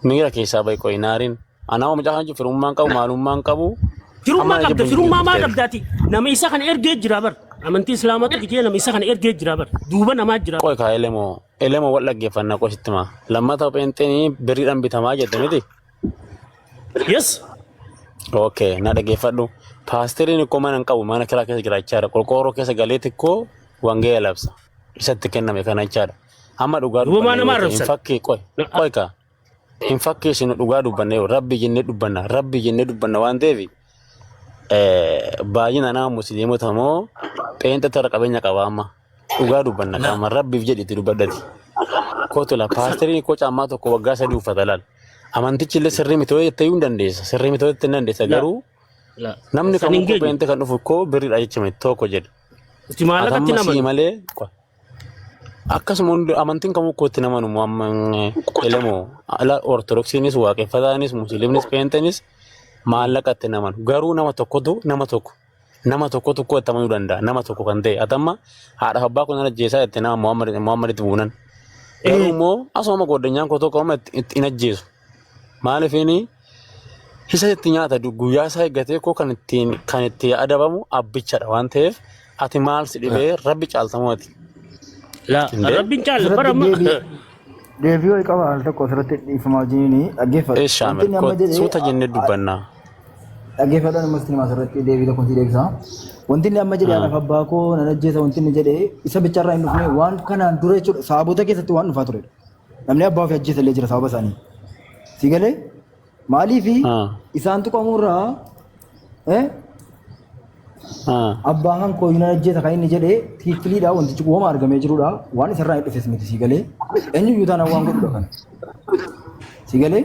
Miira keessaa ba'i qoy naariin. Anaa mucaa kan jiru firummaan qabu maalummaan qabu. Firummaa maa qabdaati. Nama isa kana ergee jira bar. Amantii Islaamaa tokko nama isa kana ergee jira bar. Duuba namaa jira. Qoy kaa elemoo wal dhaggeeffannaa qositti maa. Lammata pheenxeen biriidhaan bitamaa jette miti. Yes. Okay na dhaggeeffadhu. Paasteriin ikkoo mana hin qabu mana kiraa keessa jiraachaadha. Qorqoorroo keessa galeetti ikkoo wangeela labsa. Isatti kenname kana jechaadha. Amma dhugaa qoy kaa. Hin fakkeessinu dhugaa dubbanne rabbi jennee dubbanna waan ta'eef baay'ina nama musliimota moo pheenxee tarra qabeenya qaba amma dhugaa dubbanna qaama rabbiif jedhiti dubbadhati. Kootula paasteriin koo caammaa tokko waggaa 3 uffata laal. Amantichi illee sirrii mitoo jettee hin dandeessa. Sirrii mitoo jettee hin dandeessa garuu namni kan pheenxee kan dhufu koo birriidha jechuun tokko jedhu. Atamma malee akkasuma amantiin kamuu kootti nama numu amma elemoo ortodoksiinis waaqeffataanis musliimnis pheenxeenis maallaqatti naman garuu nama tokkotu kootti amanuu danda'a nama tokko kan ta'e atamma haadha abbaa kun ajjeesaa jettee nama Muhammaditti buunan garuu immoo asuma goddenyaan koo tokko hin ajjeesu maaliifini isa itti nyaata guyyaa isaa eeggatee koo kan itti adabamu abbichadha waan ta'eef ati maal si dhibee rabbi caaltamooti. Rabbiin caala barama. Deebii wayii qaba al tokko asirratti dhiifamaa jiniini dhaggeeffadha. Shaamil suuta jennee dubbannaa. Dhaggeeffadhaan ammas sinima asirratti deebii tokko si deebisa. Wanti inni amma jedhe anaaf abbaa koo nan ajjeesa wanti inni jedhe isa bicharraa hin dhufne waan kanaan dura jechuudha saabota keessatti waan dhufaa turedha. Namni abbaa ofii ajjeesa illee jira sababa isaanii. Si galee maaliifi isaan tuqamuurraa abbaan koo yuuna ajjeesa kan inni jedhee tiikiliidha wantichi uumama argamee jirudha waan isarraa hin dhufes miti si galee eenyuyyuu taanaan waan godhudha kana si galee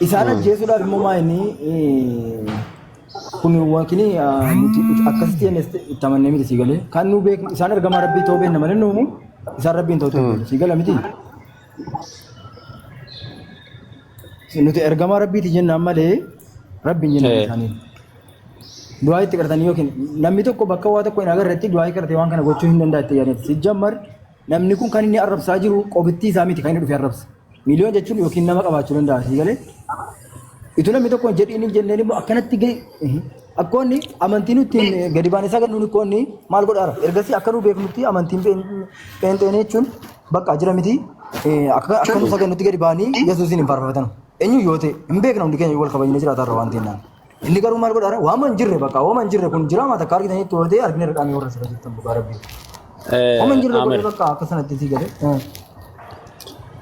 isaan ajjeesuudhaaf immoo maa inni kun wankini akkasitti inni itti amannee miti si galee kan nu beeknu isaan ergamaa rabbii ta'uu beekna malee nuumu isaan rabbiin ta'uu beekna si gala miti nuti ergamaa rabbiiti jennaan malee rabbiin jennaan isaanii. Du'aa itti qartanii yookiin namni tokko bakka waa tokko hin agarreetti du'aa qartee waan kana gochuu hin danda'a itti yaadetti. Sijjammar namni kun kan inni arrabsaa jiru qobittii isaa miti kan inni dhufee arrabsa. Miliyoon jechuun yookiin nama qabaachuu danda'a si galee. Itu namni tokko jedhiin hin jenneen immoo akkanatti gahee akkoonni amantiin ittiin gadi baan isaa gadhuun ikkoonni maal godhaara. Ergasii akka nu beeknutti amantiin pheenxee jechuun bakka jira miti akka nu sagannutti gadi baanii Yesuusin hin faarfatan. Eenyu yoo ta'e hin beekna hundi keenya wal kabajnee jiraatarra waan ta'eennaan. Inni garuu maal godhaara waan man jirre bakka waan man jirre kun jira maata akka argitanitti yoo ta'e argine radhaanii warra sirra jirtan bu'aa rabbii. Waan man jirre godhe bakka akka sanatti si gale.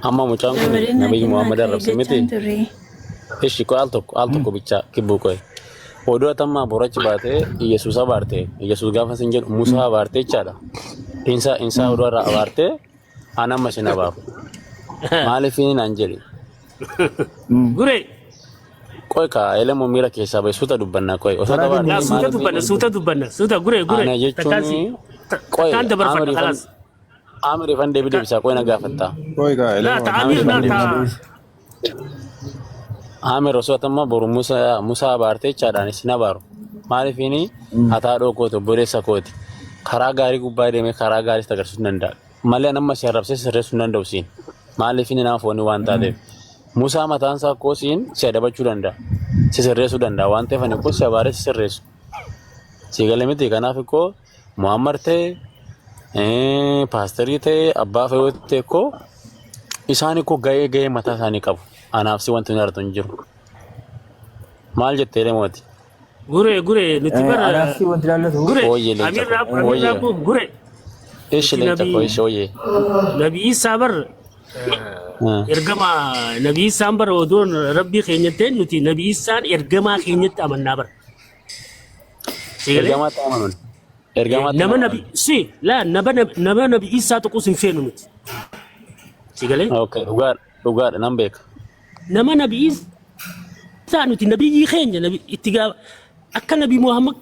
Amma mucaan kun Nabiyyi Muhammad arrabse miti. Ishi ko al tokko bicha kibbu koy. Oduu atammaa borachi baatee Yesuus abaarte. Yesuus gaafa sin jedhu Musaa abaarte jechaadha. Insa oduu irraa abaarte anamma sin abaafu. Maaliif naan jedhi? Gure. Qoy ka elemoo miira keessaa bahe suuta dubbannaa qoy. Osoo tabaarte suuta dubbanna. Suuta gure. Ana jechuun qoy Takkaan dabarfadha kalaas. Amir ifan deebisaa qoy na gaafatta. Qoy ka elemoo. Amir osoo atammaa boru Musaa abaarte jechaadhaan isin abaaru. Maaliif hataadhoo kooti obboleessa kooti. Karaa gaarii gubbaa deemee karaa gaarii agarsiisuu hin danda'a. Malee nama si arrabsee sirreessuu hin danda'u siin. Maaliif nama foonii waan taateef. Musaa mataan isaa koo siin si adabachuu danda'a. Si sirreessuu danda'a waan ta'eef ani koo si abaaree si sirreessu. Si galee miti kanaaf koo Muhammad ta'e paasterii ta'e abbaa fe'oo ta'e koo isaan koo gahee mataa isaanii qabu. Anaaf si wanti nuti hin jiru. Maal jettee deemooti? Gure nuti bara. Anaaf si wanti ilaallatu. Gure. Amir Rabu gure. Ishi leenta koo ishi ooyee. Nabi Isaa bar. Ergama Nabi Isaan bar oduun Rabbii keenyatti nuti Nabi Isaan ergamaa keenyatti amannaa bar. Ergamaatti amanuun. Nama Nabi nama Nabi Isaa tokkos hin feenu nuti. Sigalee? Okay, dhugaadha nan beeka. Nama Nabi Isaa nuti Nabiyyi keenya itti akka Nabi Muhammad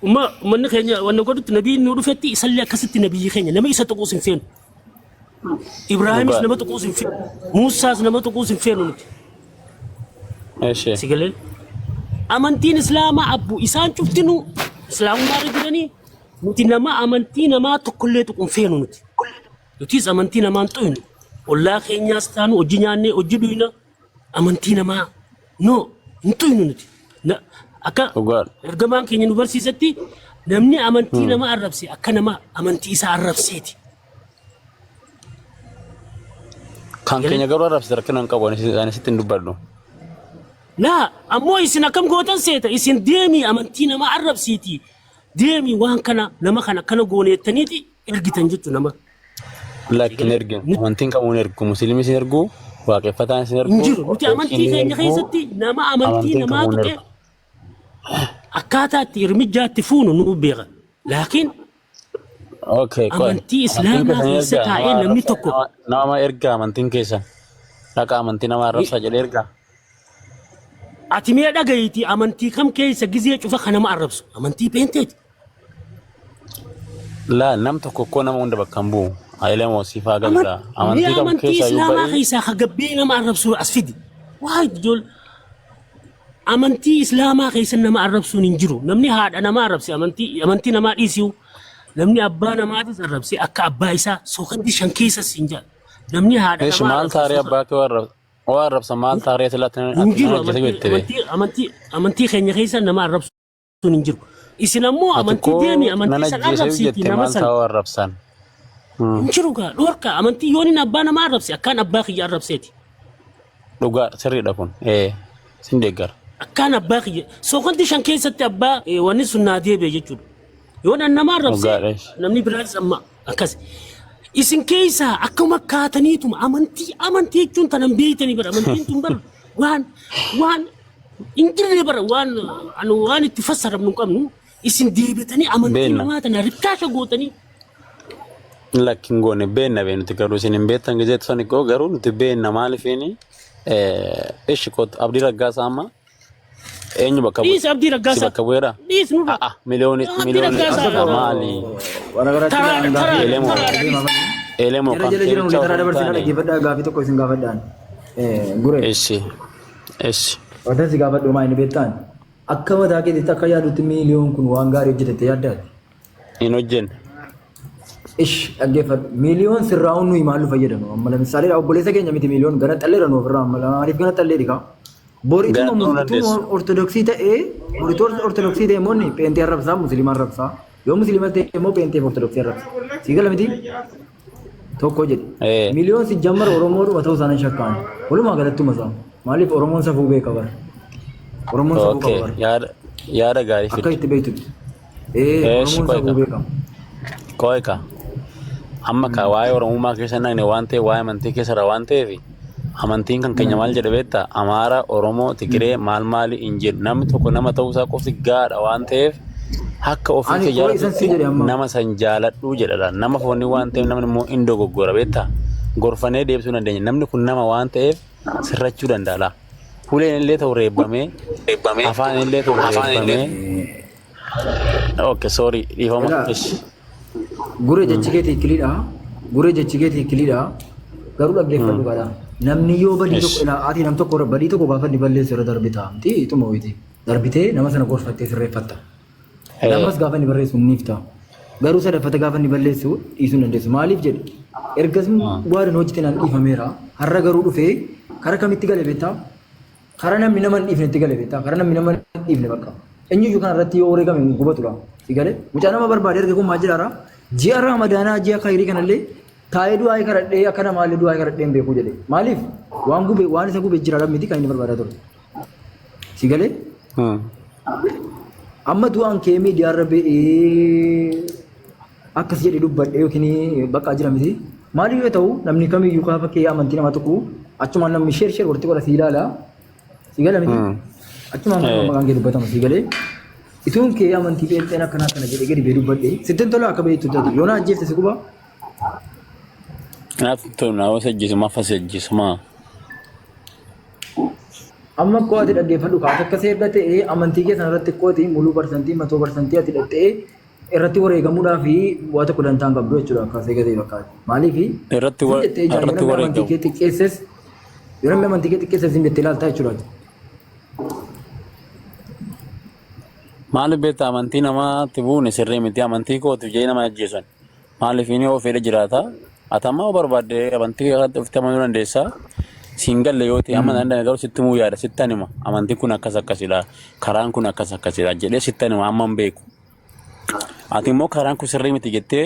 ummanni keenya wanna godhutti Nabii nu dhufetti isallee akkasitti Nabiyyi keenya nama isa tokkos hin feenu. Ibraahimis nama tokkos hin feenu. Muusaas nama tokkos hin feenu nuti. Sigalee? Amantiin Islaamaa abbu isaan cuftinu Islaamummaa irra jiranii nuti nama amantii namaa tokkollee tuqu hin feenu nuti. Nutis amantii namaan xuynu. Ollaa keenyaas taanu hojii nyaannee hojii dhuyna amantii namaa hin xuynu nuti. Akka ergamaan keenya nu barsiisetti namni amantii namaa arrabse akka nama amantii isaa arrabseeti. Kan keenya garuu arrabse rakkina hin qabu ani sitti hin dubbadhu. Ammoo isin akkam gootan seeta isin deemii amantii namaa arrabsiiti. Deemii waan kana nama kana akkana gooneettaniiti ergitan jechuudha nama. Lakkin ergin amantiin qabuun ergu musliimis hin ergu waaqeffataan hin ergu. Injiru nuti amantii keenya keessatti nama amantii namaa tuqe akkaataa itti hirmijjaatti fuunu nu beeka. Laakiin amantii Islaamaa keessa taa'ee namni tokko nama ergaa amantiin keessan dhaqa amantii namaa arrabsaa jedhee ergaa. Ati mee dhagayiiti amantii kam keessa gizee cufa kan nama arrabsu amantii peenteeti. Nam tokko koo nama hunda bakka hin bu'u. Ailemoo siifaa galtaa. Amantii Islaamaa keessaa hagabbee nama arrabsu as fidi. Waa ijool amantii Islaamaa keessa nama arrabsuun hin jiru. Namni haadha nama arrabse amantii namaa dhiisiu. Namni abbaa namaatis arrabse akka abbaa isaa sookatti shan keessas hin jira. Namni haadha namaa maal taaree abbaa kee arrabsa maal taaree silaatti amantii keenya keessa nama arrabsuun hin jiru. Isin ammoo amantii deemi amantii san arrabsiiti nama san. Injiru gaa dhorka amantii yooniin abbaa nama arrabse akkaan abbaa kiyya arrabseeti. Dhugaa sirriidha kun sin deeggara. Akkaan abbaa kiyya sookatti shan keessatti abbaa wanni sun naa deebi'e jechuudha. Yoon nama arrabse namni biraatis amma akkas. Isin keessaa akkuma kaataniituma amantii jechuun tanan beeytanii bara amantiin tun bara waan injirree bara waan itti fassaramnu hin qabnu isin deebitanii amantii namaa tana rikkaasha gootanii. Lakkin goone beenna nuti garuu isin hin beektan gizeetu sani koo garuu nuti beenna maaliifini ishi koot abdii raggaasaa amma eenyu bakka bu'e? Dhiis abdii raggaasaa. Bakka bu'eera? Dhiis nu miliyooni maali? Elemoo kan jira taraa dabarsinaa dhaggeeffadhaa gaafii tokko isin gaafadhaan. Gure. Eshi. Wanta si gaafadhu maa inni beektaan akka mataa keetitti akka yaadutti miliyoon kun waan gaarii hojjetette yaaddaati. Hin hojjenne. Dhaggeeffadhu miliyoon sirraa nuyi maal fayyadanu amma lammisaaleedha obboleessa keenya miti miliyoon gana xalleedha nu ofirraa amma maaliif gana xalleedhi kaa. Boriituma murtuu ortodoksii ta'ee moonni peentii arrabsaa musliima arrabsaa yoo musliima ta'e immoo peentii ortodoksii arrabsa sii gala miti tokko jedhe miliyoon si jammara oromoodhuma ta'uu isaanii shakkaan walumaa galattuma isaa maaliif oromoon safuu beeka bara oromoon safuu qaba bara yaada gaarii fide akka itti beektutti oromoon safuu beekama. Koika amma ka waa'ee oromummaa keessa nagne waan ta'e waa'ee amantii keessarra waan ta'eef amantiin kan keenya maal jedha beektaa Amaara Oromoo Tigiree maal hin jedhu namni tokko nama ta'uusaa qofti gaadha waan ta'eef akka ofii kee jaalatutti nama san jaaladhu jedhadha nama foonni waan ta'eef namni immoo hin dogoggora beektaa gorfanee deebisuu dandeenya namni kun nama waan ta'eef sirrachuu danda'a fuuleen illee ta'u reebbamee afaan illee ta'u reebbamee okay sorry dhiifama guree jechikeetii kilidha guree jechikeetii kilidha garuu dhaggeeffadhu qaba namni yoo badii tokko ilaa ati nam tokko badii tokko gaafa ni balleessu irra darbita amti ituma wayiti darbitee nama sana gorfattee sirreeffatta namas gaafa ni barreessu niifta garuu sadaffata gaafa ni balleessu dhiisuu dandeessu maaliif jedhe ergasni waan hojjetan an dhiifameera har'a garuu dhufee kara kamitti gale beektaa kara namni nama hin dhiifnetti gale beektaa kara namni nama hin dhiifne bakka eenyuyyuu kana irratti yoo wareegame gubatudha si gale mucaa nama barbaade erga kun maal jedhaara ji'a ramadaanaa ji'a khayrii kanallee taa'ee du'aa kadhadhee akka namaallee du'aa kadhadhee hin beeku jedhe maaliif waan isa gube jira miti kan inni barbaadaa ture si galee amma du'aan kee miidiyaarra ba'ee akkas jedhe dubbadhe yookiin bakka jira miti maaliif yoo ta'u namni kamiyyuu kaafa kee amantii nama tokko achumaan namni sheer walitti godha si ilaala si gala miti achumaan maqaan kee dubbatama si galee ituun kee amantii beekteen akkana jedhe gadi bee dubbadhe sitten tola akka beektu taate yoona ajjeefte si quba Naaf na wasa jisma fasa jisma. Amma kau ati dhaggeeffadhu kaata akka seerra ta'ee amantii keessan irratti qooti muluu parsantii 100% ati dhaqxee irratti wareegamuudhaa fi waa tokko dantaan qabdu jechuudha akka seegatee fakkaata. Maaliif irratti amantii kee xiqqeesses yeroo amantii kee xiqqeesses hin jettee ilaaltaa jechuudha. Maaliif beektaa amantii namaatti bu'uun sirrii miti amantii kootiif jee nama ajjeesan. Maaliif inni yoo fedhe jiraata atamaa barbaadde amantii irratti ofitti amanuu dandeessaa. Singalle yoo ta'e amma danda'e garuu sitti muu yaada sittan hima amantiin kun akkas akkasidha karaan kun akkas akkasidha jedhee sittan hima amma hin beeku. Ati immoo karaan kun sirrii miti jettee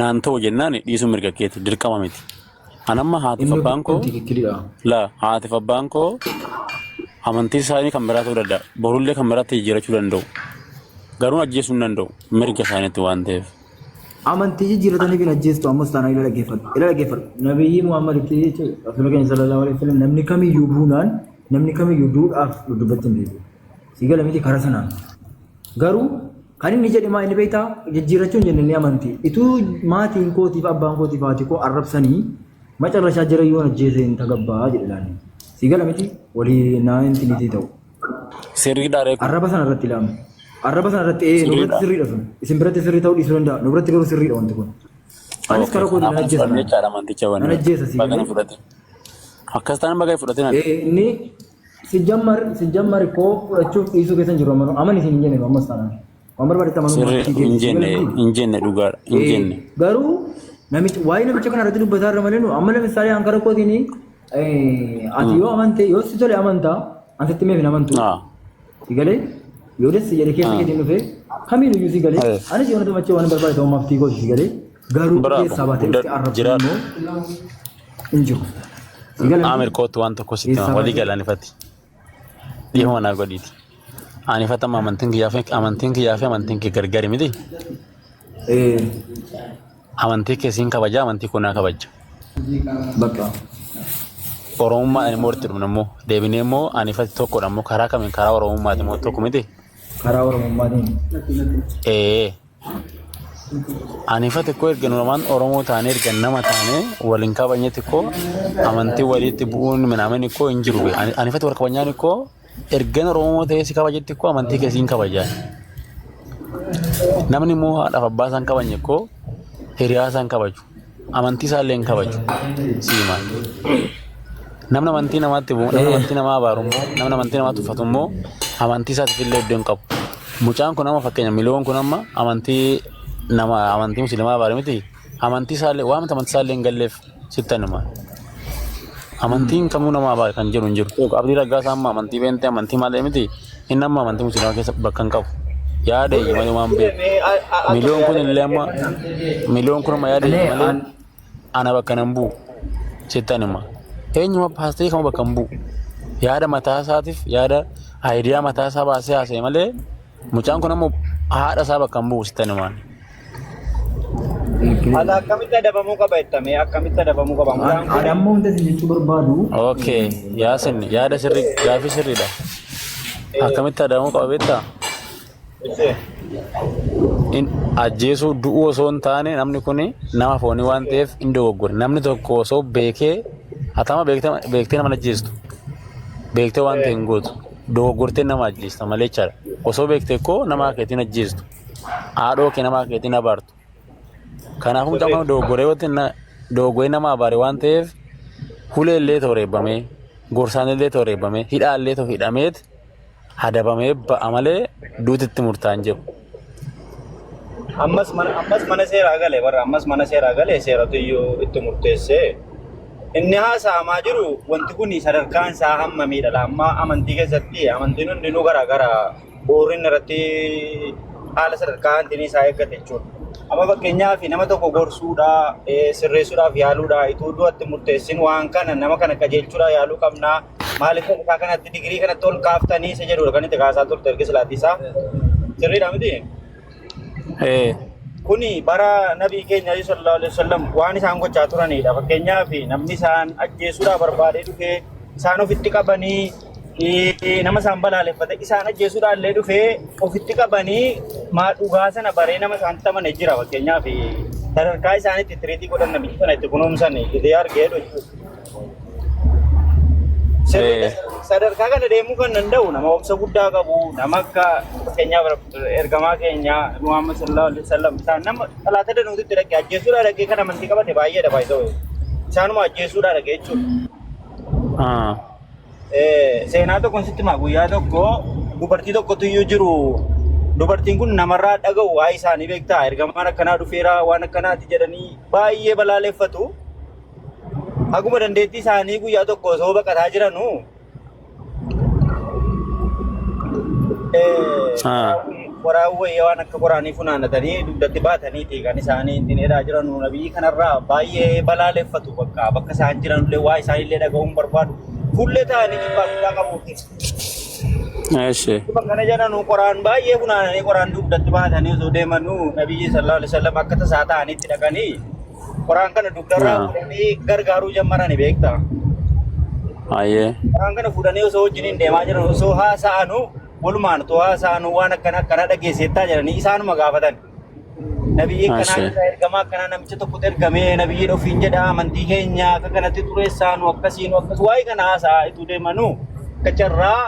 naan ta'u jennaan dhiisuu mirga keeti dirqama miti. Anamma haatiif abbaan koo haatiif abbaan koo amantii isaanii kan biraa ta'uu danda'a borullee kan biraatti jijjiirachuu danda'u garuu ajjeesuu hin danda'u mirga isaaniitti waan ta'eef. Amantii jijjiiratanii fi ajjeestu ammas taanaa ila dhaggeeffadhu. Nabiyyi Muhammad itti jechuudha. Rasuula keenya sallallahu alaihi wasallam namni kamiyyuu buunaan namni kamiyyuu duudhaaf dubbatti hin beeku. Si gala miti karaa sanaan. Garuu kan inni jedhe maa inni beektaa jijjiirachuun jenne ni amantii. Ituu maatiin kootiif abbaan kootiif haati koo arrabsanii macarrashaa jira yoo ajjeese hin tagabbaa jedhe laanni. Si gala miti walii naa inti nitii ta'u. Sirrii dhaaree arraba sana irratti ilaamu. Arraba sana irratti nurratti sirriidha sun. Isin biratti sirrii ta'uu dhiisuu danda'a. Nurratti garuu sirriidha wanti kun. Anis karaa kootii nan ajjeesa. Nan ajjeesa si galee. Akkas taanaan bagaa fudhatee naan. Inni sijjammar koo fudhachuuf dhiisuu keessan jiru amanu. Aman isin hin jenne ammas taanaan. Waan barbaadetti amanuu. Hin jenne dhugaadha. Hin jenne. Garuu waa'ee namicha kana irratti dubbataa irra malee amma lamisaalee an karaa kootiin ati yoo amante yoo si tole amantaa ansitti meef hin amantu. Si galee. Yoo desi jedhe keessa keetiin dhufee kamiin iyyuu si galee anis yoo nama waan barbaade ta'uu maaf tiigoo si galee garuu keessaa baatee dhufte arrabsuu immoo hin jiru. Amir kootu waan tokko sitti walii galaan ifatti dhiihoo naa godhiiti. Ani fatama amantiin kiyyaa fi amantiin kee gargari miti. Amantii kee siin kabaja amantii koo naa kabaja. Bakka. Oromummaa ani moorti dhumna immoo deebinee immoo ani fatti tokkodha immoo karaa kamiin karaa oromummaati immoo tokko miti. Karaa oromummaatiin. Ani fatti koo erga numaan Oromoo taanee erga nama taanee waliin kabajnetti koo amantii walitti bu'uun minaamin koo hin jiru. Ani fatti warra kabajnaan koo erga Oromoo ta'ee si kabajetti koo amantii keessiin kabajaa. Namni immoo haadhaaf abbaa isaan kabajne koo hiriyaa isaan kabaju. Amantii isaallee hin kabaju. Siimaa. Namni amantii namaatti bu'u, namni amantii namaa abaaru immoo, namni amantii namaatti uffatu immoo amantii isaatiif illee iddoo hin qabu. Mucaan kun amma fakkeenya miliyoon kun amma amantii musliimaa abaare miti. Amantii isaallee waan amantii isaallee hin galleef sittan hima. Amantiin kamuu nama abaare kan jiru hin jiru. Abdii Raggaasaa amma amantii beentee amantii maalee miti. Inni amma amantii musliimaa keessa bakka hin qabu. Yaada malee waan beeku. Miliyoon kun illee amma miliyoon kun amma yaada malee ana bakka nan bu'u sittan hima. Eenyuma paastee kama bakka hin bu'u. Yaada mataa isaatiif yaada aayidiyaa mataa isaa baasee haasa'e malee mucaan kun ammoo haadha isaa bakka hin bu'u sittan himaan. Ada akkamitti adabamuu qaba jettame akkamitti adabamuu qaba muraan kun Adammoo wanti isin jechuu barbaadu Okay, Yaasin yaada sirrii gaafii sirriidha. Akkamitti adabamuu qaba beektaa? In ajjeesuu du'uu osoo hin taane namni kun nama foonii waan ta'eef hin dogoggore. Namni tokko osoo beekee hatama beektee nama ajjeestu. Beektee waan ta'e hin gootu. Dogoggortee nama ajjeesta malee jechaadha. Osoo beektee koo nama keetiin ajjeestu. Haadhoo kee nama keetiin abaartu. Kanaafuu mucaan kun dogoggoree nama abaare waan ta'eef hulee illee ta'u reebbamee gorsaan illee ta'u reebbamee hidhaa illee ta'u hidhameet adabamee ba'a malee duutitti murtaa'an jiru. ammas mana seeraa galee warra ammas mana seeraa galee seeratu iyyuu itti murteessee inni haasa'amaa jiru wanti kun sadarkaan isaa hammamiidha amma amantii keessatti amantiin hundinuu garaa booriin irratti haala sadarkaa amantiin isaa eeggate jechuudha. Amma fakkeenyaaf nama tokko gorsuudhaa sirreessuudhaaf yaaluudhaa ituu du'atti murteessin waan kana nama kana qajeelchuudhaa yaaluu qabnaa maaliif sadarkaa kanatti digirii kanatti ol kaaftanii isa jedhudha kan itti kaasaa turte erga silaatiisaa sirriidha miti. Kuni bara nabii keenya sallallahu alaihi wasallam waan isaan gochaa turanidha. Fakkeenyaaf namni isaan ajjeesuudhaa barbaadee dhufee isaan ofitti qabanii nama isaan balaaleffate isaan ajjeesuudhaan illee dhufee ofitti qabanii maa dhugaa sana baree nama isaan tamane jira. Fakkeenyaaf sadarkaa isaaniitti tiriitii godhan namichi sana itti kunuumsan idee argee sadarkaa kana deemuu kan danda'u nama obsa guddaa qabu nama akka fakkeenyaaf ergamaa keenya Muhammad sallallahu alaihi wasallam isaan nama dhalaata danuutitti dhaqee ajjeesuudhaa dhaqee kan amantii qabate baay'eedha baay'isoo isaanuma ajjeesuudhaa dhaqee jechuudha. Seenaa tokkoon sitti maa guyyaa tokko dubartii tokkotu iyyuu jiru dubartiin kun namarraa dhaga'u waa isaanii beektaa ergamaan akkanaa dhufeera waan akkanaati jedhanii baay'ee balaaleffatu. Akkuma dandeettii isaanii guyyaa tokko osoo baqataa jiranu waraawwee waan akka qoraanii funaannatanii dugdatti baataniiti kan isaanii ittiin edaa jiranu nabii kanarraa baay'ee balaaleffatu bakka isaan jiranullee waa isaanillee dhaga'uun barbaadu fuullee ta'anii dhibbaa guddaa qabuuti. Kana jedhanu qoraan baay'ee funaananii qoraan dugdatti baatanii osoo deemanuu nabiyyi sallallahu alaihi wasallam akka tasaa ta'anitti dhaqanii Quran kana dugdarraa fuudhanii gargaaruu jammarani beektaa. Quran kana fuudhanii osoo wajjiniin deemaa jiran osoo haasa'anu walumaan osoo haasa'anu waan akkana dhageessettaa jedhanii isaanuma gaafatan. Nabiyyi akkanaa ergamaa akkanaa namicha tokkotu ergamee nabiyyiin ofiin jedha amantii keenya akka kanatti xureessaanu akkasiinu akkas waa'ee kana haasa'aa ituu deemanu kacarraa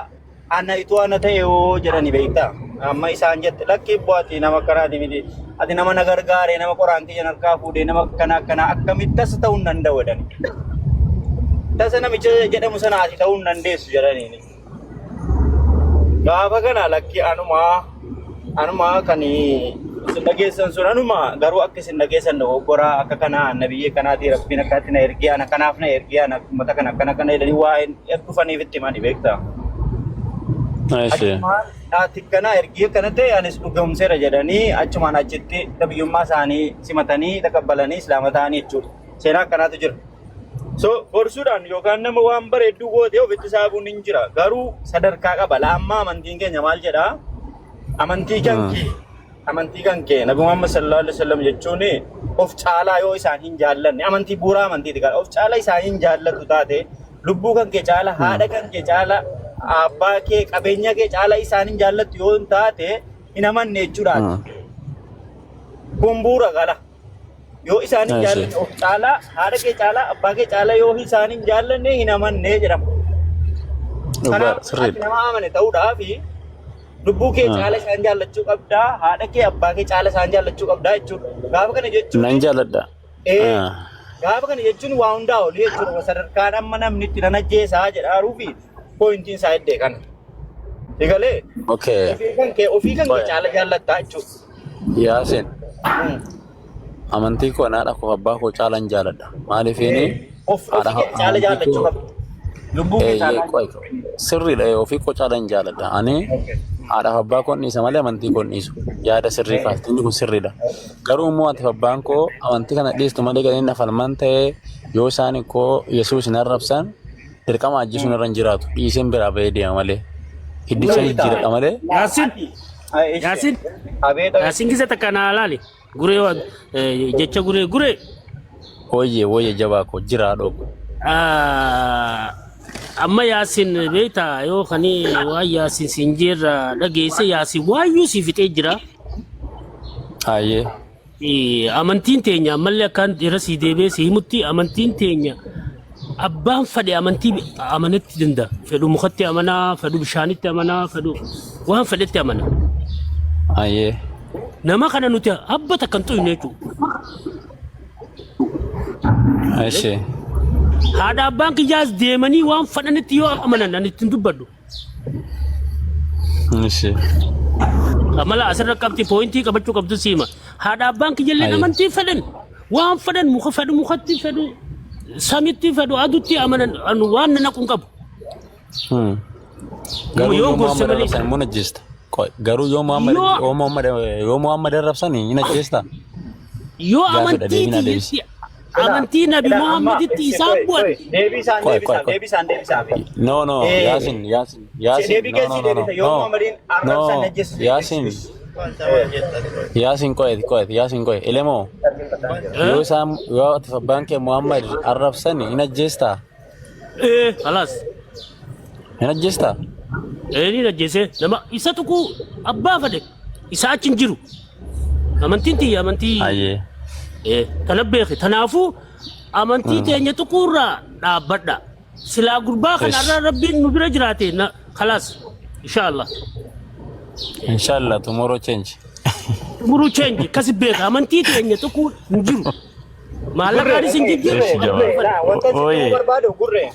ana itu ana ta'eoo jedhani beektaa. Amma isaan jette lakkii bu'aati nama akkanaati miti. Ati nama nagargaaree nama qoraan kiyyan harkaa fuudhee nama akkana akkamitti tasa ta'uu hin danda'u jedhani. Tasa namicha jedhamu sana ati ta'uu hin dandeessu jedhaniini. Gaafa kana lakkii anumaa kan isin dhageessan sun garuu akka isin dhageessan dogoggoraa akka kanaa nabiyyi kanaati rabbiin akkaatti na ergee ana kanaaf na ergee ana uummata kana akkana jedhanii waa dhufaniif itti himani beektaa. Tikkana ergee kana ta'e anis dhugamseera jedhanii achumaan achitti nabiyyummaa isaanii simatanii taqabbalanii islaama ta'anii jechuudha. Seenaa akkanaatu jira. So gorsuudhaan yookaan nama waan bareedduu gootee ofitti saabuun hin jira. Garuu sadarkaa qaba. Amma amantiin keenya maal jedhaa? Amantii kan kee Nabi Muhammad sallallahu alaihi wasallam jechuun of caalaa yoo isaan hin jaallanne amantii bu'uuraa amantiiti kan of caalaa isaan hin jaallatu taate lubbuu kan kee caala haadha kan kee caala abbaa kee qabeenya kee caala isaan hin jaallattu yoo taate hin amanne jechuudhaati. Kun bu'uura gala. Yoo isaan hin jaallanne of caalaa haadha kee caala abbaa kee caala yoo isaan hin jaallanne hin amanne jedhama. Kanaaf nama amane ta'uudhaafi lubbuu kee caala isaan jaallachuu qabdaa haadha kee abbaa kee caala isaan jaallachuu qabdaa jechuudha. Gaafa kana jechuun nan jaalladha. Gaafa kana jechuun waa hundaa oli jechuudha. Sadarkaan amma namni itti nan ajjeesaa jedhaaruufi pointiin isaa iddee kana. Egalee ofii kan kee caala jaallattaa jechuudha. Yaasin amantii koo haadha koo abbaa koo caala hin jaalladha. Maaliifini ofii kee caala jaallachuu qabda. Lubbuu kee caala sirriidha ofii koo caala hin jaalladha. Ani haadha abbaa koo dhiisa malee amantii koo dhiisu. Yaada sirrii kaasti inni kun sirriidha. Garuu immoo ati abbaan koo amantii kana dhiistu malee kan inni falman ta'e yoo isaan koo Yesuus hin arrabsan dirqama ajjeesuun irra hin jiraatu. Dhiiseen biraa bahee deema malee. Hiddicha jijjiiradha malee. Yaasin kisa takka naa laali. Guree waan jecha guree. Woyye jabaa koo jiraa dhogu. Amma Yaasin beektaa yoo kanii waan Yaasin sinjeerra dhageesse Yaasin waayyuu si fixee jira. Hayyee. Amantiin teenya ammallee akkaan irra si deebee si himutti amantiin teenya abbaan fedhe amantii amanatti danda'a. Fedhu mukatti amanaa, fedhu bishaanitti amanaa, fedhu waan fedhetti amanaa. Hayyee. Nama kana nuti abbata kan xuyne jechuudha. Ashee. Haadha abbaan kiyyaas deemanii waan fedhanitti yoo amanan ani ittiin dubbadhu. Ashee. Amala asirra qabxi poointii qabachuu qabdu siima. Haadha abbaan kiyyallee amantii fedhan waan fedhan muka fedhu mukatti fedhu samitti fedhu adutti amanan waan naqun qabu. Garuu yoo Muhammad arrabsan immoo najjeesta. Garuu yoo Muhammad arrabsan hin najjeesta. Yoo amantii Nabi Muhammaditti isaan bu'an. Deebisaan. No, Yaasin. Yaasin qo'eeti. Elemoo. Yoo abbaan kee Muhammad arrabsan hin ajjeestaa? Khalaas. Hin ajjeestaa? Ni ajjeese. Nama isa tuquu abbaa fedhe isa achi hin jiru. Amantiin tiyya amantii. Ayyee. Kana beeki. Kanaafuu amantii teenya tuquurraa dhaabbadha. Silaa gurbaa kanarraa rabbiin nu bira jiraate khalaas. Inshallah tomorrow change. Tomorrow change kasi beeka amantii teenya tuquu hin jiru. Maallaqaanis hin jijjiirre. Wantoonni barbaadu gurree.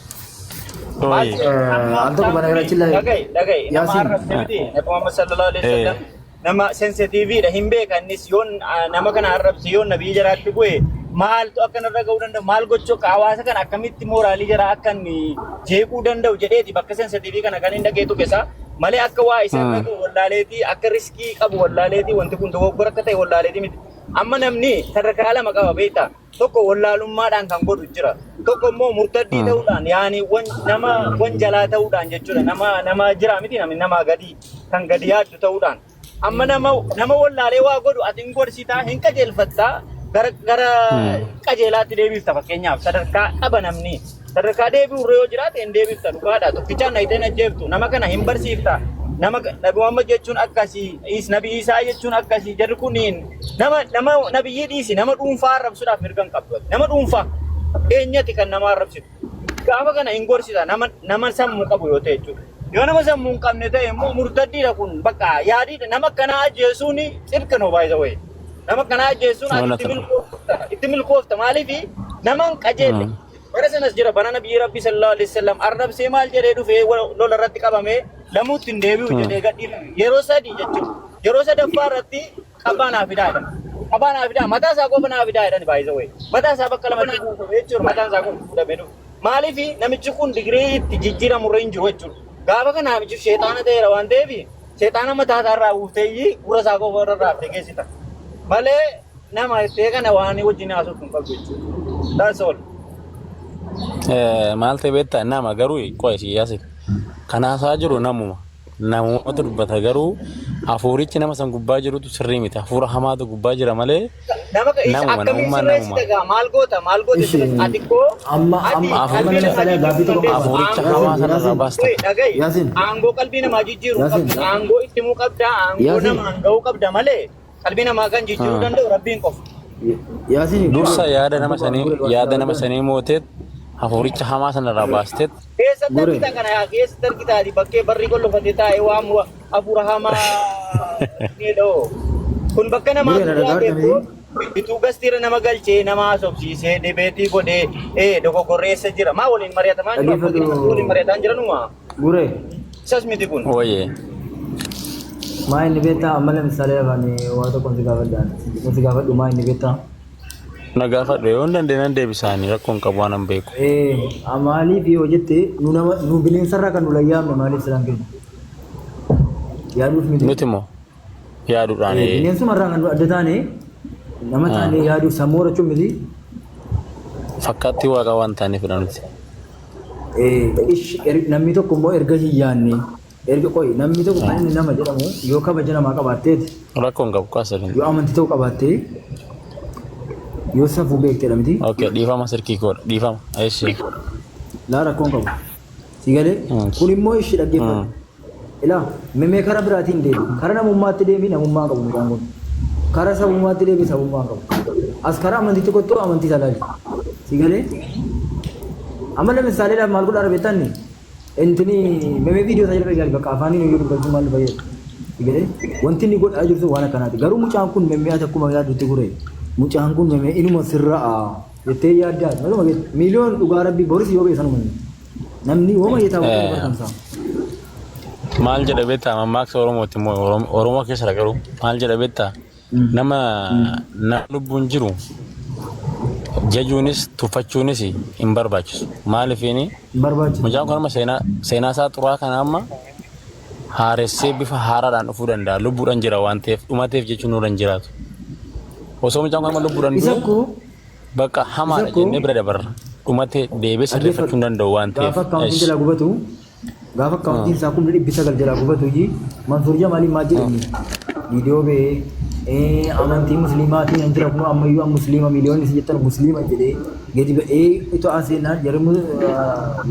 Anto kebanyakan cila. Yasin. Muhammad sallallahu alaihi wasallam nama sensitive dha hin beekannis yoon nama kana arrabsi yoon nabii jiraatti bu'e maaltu akkanarra ga'uu danda'u maal gochuu hawaasa kana akkamitti mooraalii jira akkan jeequu danda'u jedheeti bakka sensitive kana kan hin dhageetu keessa malee akka waa isaan dhaqu wallaaleetii akka riskii qabu wallaaleetii wanti kun dogoggora akka ta'e wallaaleetii miti. Amma namni sadarkaa lama qaba beektaa tokko wallaalummaadhaan kan godhu jira tokko immoo murtaddii ta'uudhaan yaani nama wanjalaa ta'uudhaan jechuudha nama jira miti namni nama gadi kan gadi yaaddu ta'uudhaan amma nama wallaalee waa godhu ati hin gorsitaa hin qajeelfattaa gara qajeelaatti deebifta fakkeenyaaf sadarkaa qaba namni sadarkaa deebi'u yoo jiraate hin deebifta dhugaadha tokkichaan na iteen ajjeeftu nama kana hin barsiifta. Nama Nabi Muhammad jechuun akkasii Nabi Isaa jechuun akkasii jarri kuniin nama nabiyyii dhiisi nama dhuunfaa arrabsuudhaaf mirga hin qabdu nama dhuunfaa eenyati kan nama arrabsitu gaafa kana hin gorsita nama sammuu qabu yoo ta'e jechuudha yoo nama sammuu hin qabne ta'e immoo murtaddiidha kun bakka yaadiidha nama kanaa ajjeesuun xilqa noo baay'isa wayi nama kanaa ajjeesuun itti milkoofta maaliif nama hin qajeelle bara sanas jira bana Nabii Rabbi sallallahu alaihi wasallam arrabsee maal jedhee dhufee lola irratti qabamee lamuutti hin deebi'u jedhee gadhiifame yeroo sadii jechuudha yeroo sadaffaa irratti qabaanaa fidaa mataa isaa qofa naa fidaa jedhani baay'isa wayi mataa isaa bakka lamatti guutuuf jechuudha mataan isaa qofa fuudhamee dhufu maaliif namichi kun digirii itti jijjiiramurra hin jiru jechuudha gaafa kana namichi sheexaana ta'eera waan ta'eef sheexaana mataa isaa irraa buuftee gura isaa qofa irra raaftee geessita malee nama ittee kana waan wajjin haasoftu hin qabdu jechuudha that's all. Maal ta'e beektaa nama garuu qo'eesi Yaasin kanaasaa jiru namoota dubbata garuu hafuurichi nama san gubbaa jirutu sirrii miti hafuura hamaatu gubbaa jira malee namummaa maal goota ati koo hafuuricha hamaa sanarraa baasta. Aangoo qalbii namaa jijjiiru qabda aangoo itti himuu qabda aangoo namaan ga'uu qabda malee qalbii namaa kan jijjiiruu danda'u rabbiin qofa. Dursa yaada nama sanii mooteet hafuuricha hamaa sanarraa baasteet. Keessatti argitan kana keessatti argitaati bakkee barri gollofatee taa'ee waan hafuura hamaa ni dha'oo. Kun bakka namaa bituu gastiira nama galchee nama haasofsiisee dibeetii godhee dogoggorreessa jira. Maa waliin mari'atamaa jiru? Waliin mari'ataan jiranuma? Guree. Isas miti kun. Wayye. Maa inni beektaa ammallee misaalee afaan waa tokkoon si gaafadhu maa inni beektaa? Na gaafadhu yoo dandeenyaan deebisaanii rakkoon qabu waan hin beeku. Maaliif yoo jette nu bineensarraa kan nula yaamne maaliif silaan kennu? Yaaduuf miti. Nuti immoo yaaduudhaan. Bineensumarraa kan adda taane nama taane yaaduuf sammuu horachuun miti. Fakkaattii waaqa waan taaneefidha nuti. Namni tokko immoo erga hin yaanne erga qoy namni tokko kan inni nama jedhamu yoo kabaja namaa qabaatteeti Rakkoon qabu kaasanii. yoo amantii tokko qabaattee yoo safuu beekteedha miti Okay, dhiifama sirkii koodha. Dhiifama. Eessi. laa rakkoon qabu si galee kun immoo ishii dhaggeeffatu ilaa memee karaa biraatiin deemi karaa namummaatti deemi namummaa qabu midhaan kun karaa sabummaatti deemi sabummaa qabu as karaa amantii tokkotti amantii salaali si galee amma lamisaaleedhaaf maal godhaa rabeettanni intini memee viidiyoo isaa jala ilaali bakka afaaniin yoo dubbachuu maal fayyada si galee wanti inni godhaa jirtu waan akkanaati garuu mucaan kun memee ati akkuma yaadutti gure mucaan kun memee inuma sirraa jettee yaaddaa maluma miliyoon dhugaa rabbii boris yoo beesan uummanni namni wooma yetaa wajjin barkamsaa. Maal jedha beektaa mammaaksa Oromooti immoo Oromoo keessa garuu maal jedha beektaa nama lubbuun jiru jajuunis tuffachuunis hin barbaachisu. Maaliifini mucaan kun amma seenaa isaa xuraa kana amma haaressee bifa haaraadhaan dhufuu danda'a. Lubbuudhaan jira waan ta'eef dhumateef jechuun nurra hin jiraatu. Osoo mucaan kun amma lubbuudhaan jiru bakka hamaadha jennee bira dabarra. Dhumatee deebee sirreeffachuu hin danda'u waan ta'eef. Gaafa akkaawuntiin isaa kun 900 jalaa gubatu Mansuur Jamaaliin maal jedhani viidiyoo ba'ee amantii musliimaatiin hin jira kun ammayyuu musliima miliyoonni si jettan musliima jedhee gadi ba'ee itoo aseenaan jedhamu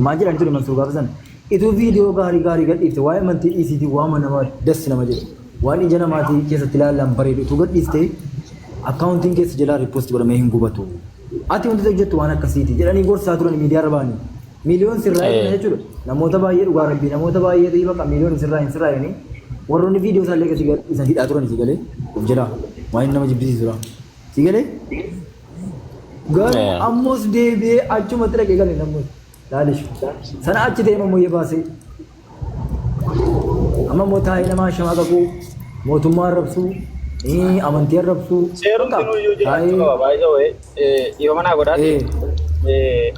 maal jedhani ture Mansuur gaafa sana itoo viidiyoo gaarii gadhiifte waa'ee amantii dhiisiitii waama nama das nama jedhe waan ija namaatii keessatti ilaalan bareedu itoo gadhiiste akkaawuntiin keessa jalaa riipoosti godhamee hin gubatu. Ati wanti hojjettu waan akkasiiti jedhanii gorsaa turan miidiyaa irra baanii. Miliyoon sirraa hin jechuudha. Namoota baay'ee dhugaa rabbii namoota baay'ee ta'ii bakka miliyoon sirraa hin jedhanii warroonni viidiyoo isaallee isa hidhaa turan si galee of jira waan nama jibbisiisudha. Si galee garuu ammoos deebi'ee achumatti dhaqee galee namoota laalishu sana achi ta'e mammoyyee baasee amma immoo taa'ee namaa shamaa qabuu mootummaa arrabsuu amantii arrabsuu seerumti nuyyuu jiraachuu qaba baay'ee dhiifamanaa godhaati.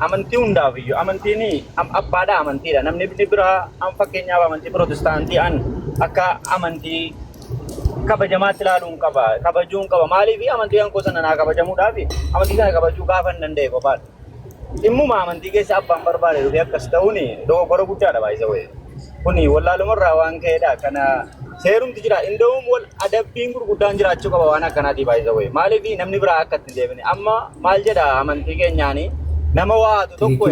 Amantii hundaaf iyyuu amantiin abbaadha amantiidha namni biraa an fakkeenyaaf amantii pirotestaantii an akka amantii kabajamaatti ilaaluun qaba kabajuun qaba maaliif amantii kan gosa nanaa kabajamuudhaaf amantii kana kabajuu gaafa hin danda'e qofaadha. Dhimmuma amantii keessa abbaan barbaade dhufee akkas ta'uun dogoggora guddaadha baay'ee kuni wallaalumarraa waan ka'edha kana seerumti jira inda'uun wal adabbiin gurguddaan jiraachuu qaba waan akkanaati baay'ee maaliif namni biraa akka itti deebine amma maal jedha amantii keenyaanii nama waatu tokko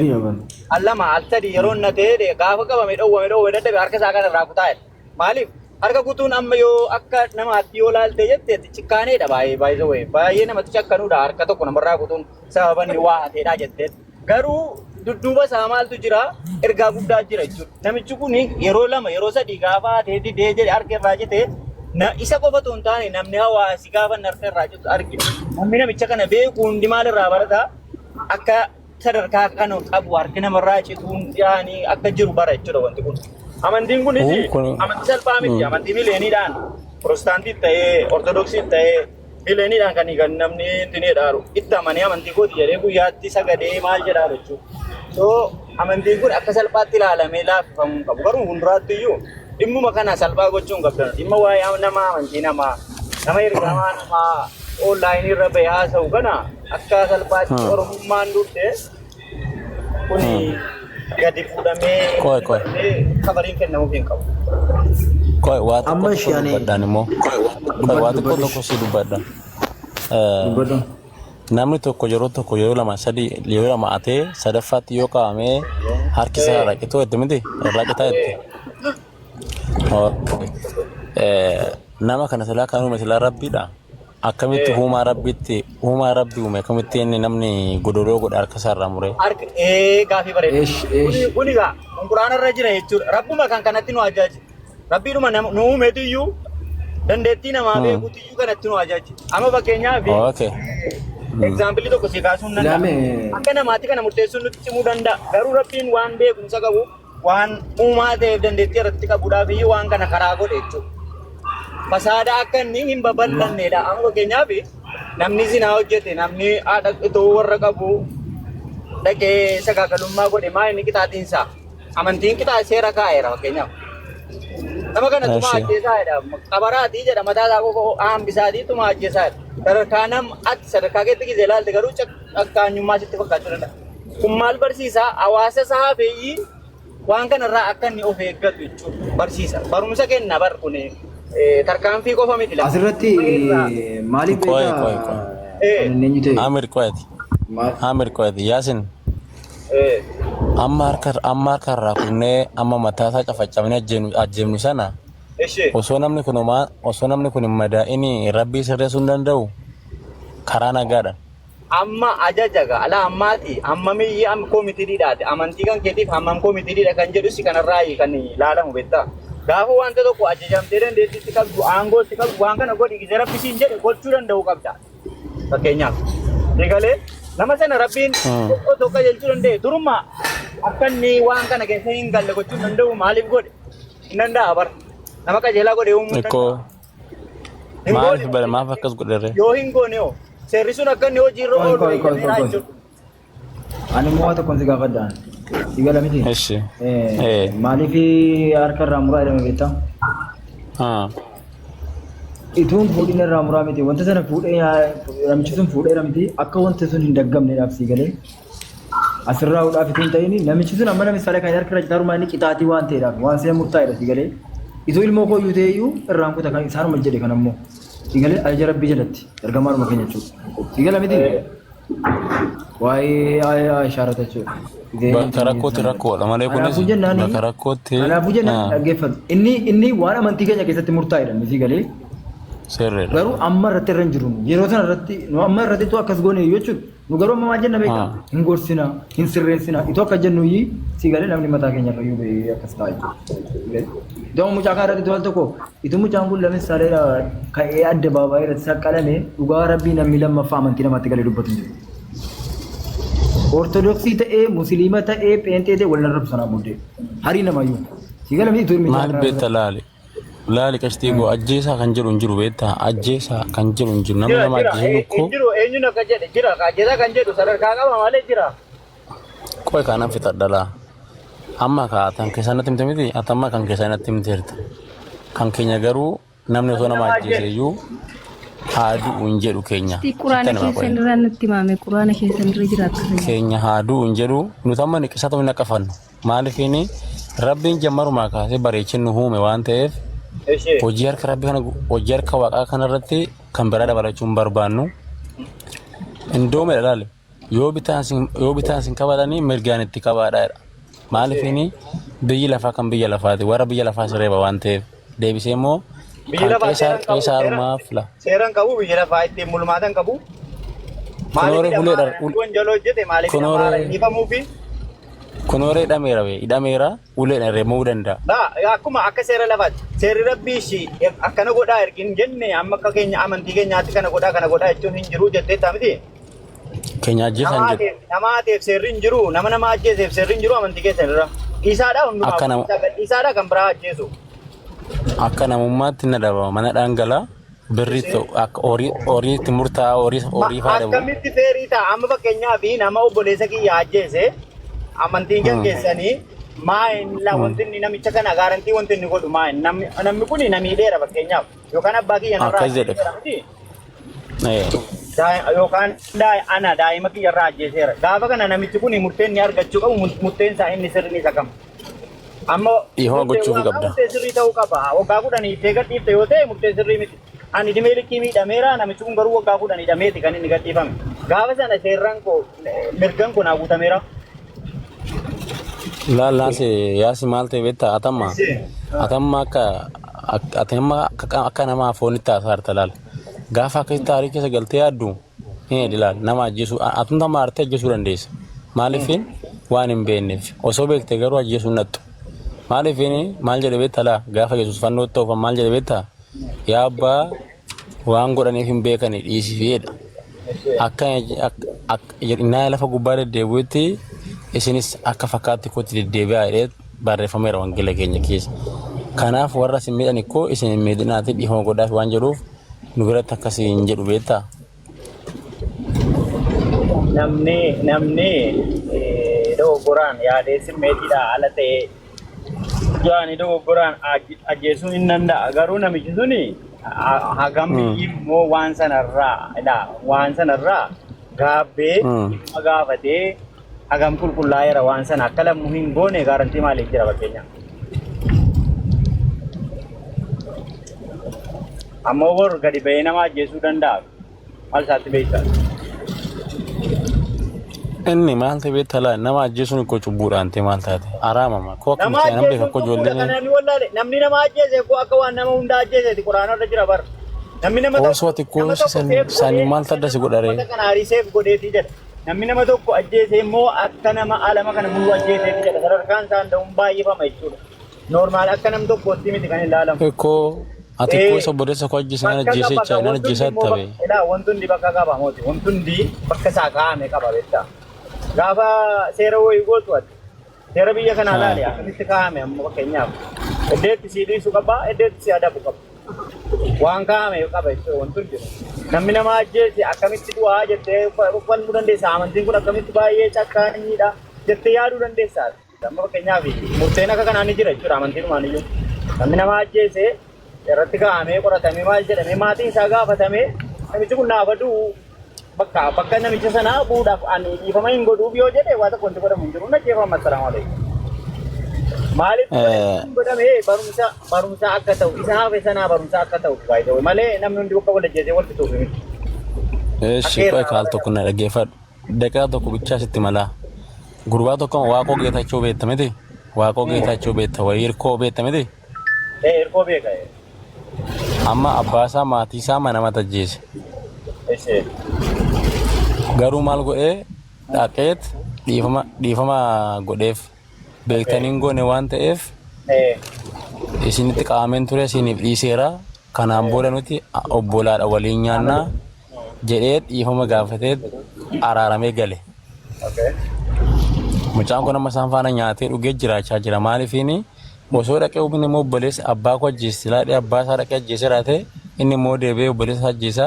allama altadi yeroo na ta'e gaafa qabame dhowwame dadhabe harka isaa kana irraa kutaa'e maaliif harka kutuun amma yoo akka namaatti yoo laalte jette cikkaaneedha baay'ee namatti cakkanuudha harka tokko namarraa kutuun sababanni waa hateedha jettee garuu dudduuba isaa maaltu jira ergaa guddaa jira jechuudha namichi kun yeroo lama yeroo sadii gaafa hatee didee jedhe harka irraa jete isa qofatu hin taane namni hawaasi gaafa harka irraa jettu argina namni namicha kana beeku hundi maalirraa barata akka sadarkaa kan qabu harki namarraa cituun yaanii akka jiru bara jechuudha wanti kun. Amantiin kunis amantii salphaa miti amantii mileeniidhaan pirotestaantii ta'ee ortodoksii ta'ee mileeniidhaan kan namni ittiin jedhaaru itti amanee amantii kooti jedhee guyyaatti sagadee maal jedhaa jechuudha. So amantiin kun akka salphaatti ilaalamee laaffifamuu qabu garuu hunduraatti iyyuu dhimmuma kana salphaa gochuun qabdan dhimma waa'ee nama amantii nama ergamaa namaa online irra bahee haasa'u kana akka salphaatti oromummaan dhufte kuni gadi fuudhamee kabariin kennamuuf hin qabu. Waa tokko dubbadhaan immoo waa tokko si dubbadha. Namni tokko yeroo lama sadii yeroo lama atee sadaffaatti yoo qabamee harki isaa raqituu itti miti raqitaa itti. Nama kana silaa kan uume silaa rabbiidha. Akkamitti uumaa rabbii uume akkamitti inni namni godoloo godha harka isaarraa muree. Gaafii bareedu. Kuni egaa quraana irra jira jechuudha. Rabbuma kan kanatti nu ajaaji. Rabbiidhuma nu uumetu iyyuu dandeettii namaa beekuutu iyyuu kanatti nu ajaaji. Amma fakkeenyaaf egzaampilii tokko si kaasuun danda'a. Akka namaatti kana murteessuun nutti cimuu danda'a. Garuu rabbiin waan beekumsa qabu waan uumaa ta'eef dandeettii irratti qabuudhaaf iyyuu waan kana karaa godhe jechuudha. Fasaada akka inni hin babal'annedha. Amma fakkeenyaaf namni zinaa hojjete namni haadha itoo warra qabu dhaqee sagaagalummaa godhe maa inni qixaaxiinsa amantiin qixaa seera kaa'eera fakkeenyaaf. Nama kana tuma ajjeesaadha. Qabaraatii jedha mataa isaa koko hambisaatii tuma ajjeesaadha. Sadarkaa ati sadarkaa keetti gisee ilaalte garuu akkaanyummaa sitti fakkaachuu danda'a. Kun maal barsiisa hawaasa isaa hafeeyyii waan kanarraa akka inni of eeggatu jechuudha barsiisa. Barumsa kenna bar kun tarkaanfii qofa miti lafa. Asirratti maaliif beektaa Amir Kwati. Amir Kwati Yasin. Amma harka irraa kunnee amma mataa isaa cafacabnee ajjeemnu sana osoo namni kun hin madaa'ini rabbii sirreessuu hin danda'u karaa nagaadhaan. Amma ajajaga ala ammaati amma miyyi am koomitiidhaati amantii kan keetiif hammam koomitiidha kan jedhu si kanarraa kan ilaalamu beektaa. Gaafa wanta tokko ajajamtee dandeettiitti qabdu aangootti qabdu waan kana godhi gisee rabbisiin jedhe gochuu danda'uu qabda. Fakkeenyaaf eegalee nama sana rabbiin tokko qajeelchuu danda'e duruma akka inni waan kana keessa hin galle gochuu danda'u maaliif godhe hin danda'a bara nama qajeelaa godhe uumuu maaliif akkas godhe yoo hin goone yoo seerri sun akka inni hojii irra oolu eegalee jechuudha. Ani immoo tokkoon si gaafadhaan si gala miti. Maaliif harka irraa muraa jedhame beektaa? Ituun fuudhin irraa muraa miti wanta sana fuudhee namichi sun fuudheera miti akka wanti sun hin daggamneedhaaf si galee asirraa fuudhaaf ituun ta'ini namichi sun amma namni kan harka irra citaarumaa inni qixaatii waan ta'eedhaaf waan seen murtaa'edha si galee ituu ilmoo kooyyuu ta'eyyuu irraan kuta kan isaanuma jedhe kan ammoo si galee ajaja rabbii jalatti ergamaanuma keenya jechuudha si gala miti waa'ee ishaarata jechuudha. Bakka rakkootti rakkoodha malee kunis bakka rakkootti. Kanaafuu jennaan dhaggeeffatu inni waan amantii keenya keessatti murtaa'edha si galee. Garuu amma irratti irra hin jiru yeroo sana irratti nu amma irratti tu akkas goone jechuudha nu garuu amma maal jenna beektaa hin gorsina hin sirreessina itoo akka jennu si galee namni mataa keenya irra iyyuu akkas ta'a jechuudha. Iddoo mucaa kaa irratti to'al tokko ituu mucaan kun lamin saalee ka'ee adda baabaa irratti saqqalame dhugaa rabbii namni lammaffaa amantii namaatti galee dubbatu jiru. Ortodoksii ta'ee musliima ta'ee pheenxee ta'ee wal narrabsu sanaa booddee harii namayyuu si galee miti ituu maal beekta laale. Laali qashtii goo ajjeesaa kan jedhu hin jiru beektaa ajjeesaa kan jedhu hin jiru namni nama ajjeesu ko eenyuun akka jedhe jira ajjeesaa kan jedhu sadarkaa qaba malee jira. Qoy kanan fixadhala amma kaatan keessanatti himte miti atamma kan keessanatti himteerta kan keenya garuu namni osoo nama ajjeeseyyuu haaduu hin jedhu keenya. Quraana keessan irraa nutti himame quraana keessan irra jiraatu. Keenya haaduu hin jedhu nuti amma niqisa ta'uu hin qafannu maaliifini rabbiin jammarumaa kaasee bareechin nu uume waan ta'eef. Hojii harka rabbii kana hojii harka waaqaa kanarratti kan biraa dabalachuun barbaannu indoome dhalaale yoo bitaan sin qabaadhanii mirgaan itti qabaadhaadha maaliifini biyyi lafaa kan biyya lafaati warra biyya lafaa sireeba waan ta'eef deebisee immoo kan qeesaarumaaf la seeran qabu biyya lafaa ittiin mulmaatan qabu kunooree hidhameera uleen reemuu danda'a. Akkuma akka seera lafaatti seerri rabbii shi akkana godhaa ergin jenne amma akka keenya amantii keenyaatti kana godhaa jechuun hin jiru jetteetta miti. Keenya ajjeesan jedhu. Namaateef seerri hin jiru nama ajjeeseef seerri hin jiru amantii keessan irra. Dhiisaadha hundumaa dhiisaadha kan biraa ajjeesu. Akka namummaatti na dhabama mana dhangalaa birriitti akka horiitti murtaa'aa horii fayyadamu. Akkamitti feerii ta'a amma fakkeenyaaf nama obboleessa kiyya ajjeese. Amantiin kan keessanii maayin la wanti inni namicha kana gaarantii wanti inni godhu maayin namni kun namiidheera fakkeenyaaf yookaan abbaa kiyya narraa ajjeeseera miti. Yookaan ana daa'ima kiyya irraa ajjeeseera gaafa kana namichi kun murteen ni argachuu qabu murteen isaa inni sirriin isa kam. Amma yoo gochuuf qabda. Murteen sirrii ta'uu qaba waggaa 10 itti gadhiifte yoo ta'e murteen sirrii miti. Ani dhimee likkii miidhameera namichi kun garuu waggaa 10 hidhameeti kan inni gadhiifame. Gaafa sana seerran koo mirgan kun haguutameera. Laase yaasi maal ta'e beektaa atamma akka nama foonitti haasa'arta laal gaafa akka taarii keessa galtee yaaddu ilaal nama ajjeesu atumta maartee ajjeesuu dandeessa maaliifin waan hin beekneef osoo beekte garuu ajjeesuu nattu maaliifin maal jedhe beektaa laa gaafa yesuus fannoo ta'uuf maal jedhe beektaa yaa abbaa waan godhaniif hin beekani dhiisifiidha akka innaa lafa gubbaa deddeebi'utti. Isinis akka fakkaatti kootti deddeebi'aa jedhee barreeffameera wangeela keenya keessa. Kanaaf warra isin miidhan ikkoo isin hin miidhinaati dhiifama godhaaf waan jedhuuf nu biratti akkasii hin jedhu beektaa. Namni dogoggoraan yaadee simmeetiidha ala ta'ee jaani dogoggoraan ajjeesuu hin danda'a garuu namichi suni hagam immoo waan sanarraa gaabbee gaafatee hagam qulqullaa'eera waan sana akka lammuu hin goone gaarantii maaliif jira fakkeenya. Ammoo bor gadi ba'ee nama ajjeesuu danda'a. Maal isaatti beektaa? Inni maal ta'e beektaa laa nama ajjeesuun koo cubbuudhaan ta'e maal taate araamama koo akka miti nama beeka koo ijoolleen namni nama ajjeese koo akka waan nama hunda ajjeeseeti quraana irra jira bar. Namni nama tokko osoo xiqqoo isaanii maal tadda si godharee. Kan hariiseef godheetii jedha. Namni nama tokko ajjeese immoo akka nama alama kana mul'u ajjeeseeti jedha. Sadarkaan isaan ta'uun baay'ifama jechuudha. Normaal akka nam tokkootti miti kan ilaalamu. Ekkoo ati koo isa boodessa koo ajjeese nan ajjeese jecha nan ajjeesaa tabe. Wanti hundi bakka qaba mooti. Wanti hundi bakka isaa kaa'ame qaba beektaa. Gaafa seera wayii gootu ati. Seera biyya kanaa laale akkamitti kaa'ame amma fakkeenyaaf. Eddeetti si dhiisuu qaba, eddeetti si adabu qaba. Waan kaa'ame qaba jechuudha wanti jiru. Namni nama ajjeese akkamitti du'aa jettee uffannuu dandeessa. Amantiin kun akkamitti baay'ee cakkaanidha jettee yaaduu dandeessa. Amma fakkeenyaaf murteen akka kanaa ni jira jechuudha amantiinumaan iyyuu. Namni nama ajjeese irratti kaa'amee qoratamee maal jedhamee maatiin isaa gaafatamee namichi kun naafa du'u bakka namicha sanaa bu'uudhaaf ani dhiifama hin godhuuf yoo jedhe waa tokko wanti godhamu hin jiru najjeefama assalaamu alaikum. Maaliif godhamee barumsa akka ta'u isa hafe sanaa barumsa akka ta'u baay'ee malee namni hundi bakka wal ajjeesee wal fixuuf miti. Qoy kaal tokko na dhaggeeffadhu. Daqiiqaa tokko bichaa sitti malaa. Gurbaa tokko waaqoo geetachuu beekta miti. Waaqoo geetachuu beekta wayii hirkoo beekta miti. Hirkoo beeka. Amma abbaasaa maatii isaa mana mata ajjeese. Garuu maal godhee dhaqeet dhiifama godheef beektaniin goone waan ta'eef isinitti qaameen ture isiniif dhiiseera kanaan booda nuti obbolaadha waliin nyaannaa jedhee dhiifama gaafatee araaramee gale. Mucaan kun amma isaan faana nyaatee dhugee jiraachaa jira maaliifiini osoo dhaqee inni immoo obboleessa abbaa koo ajjeesse laadhee abbaa isaa dhaqee ajjeesse raate inni immoo deebi'ee obboleessa ajjeessa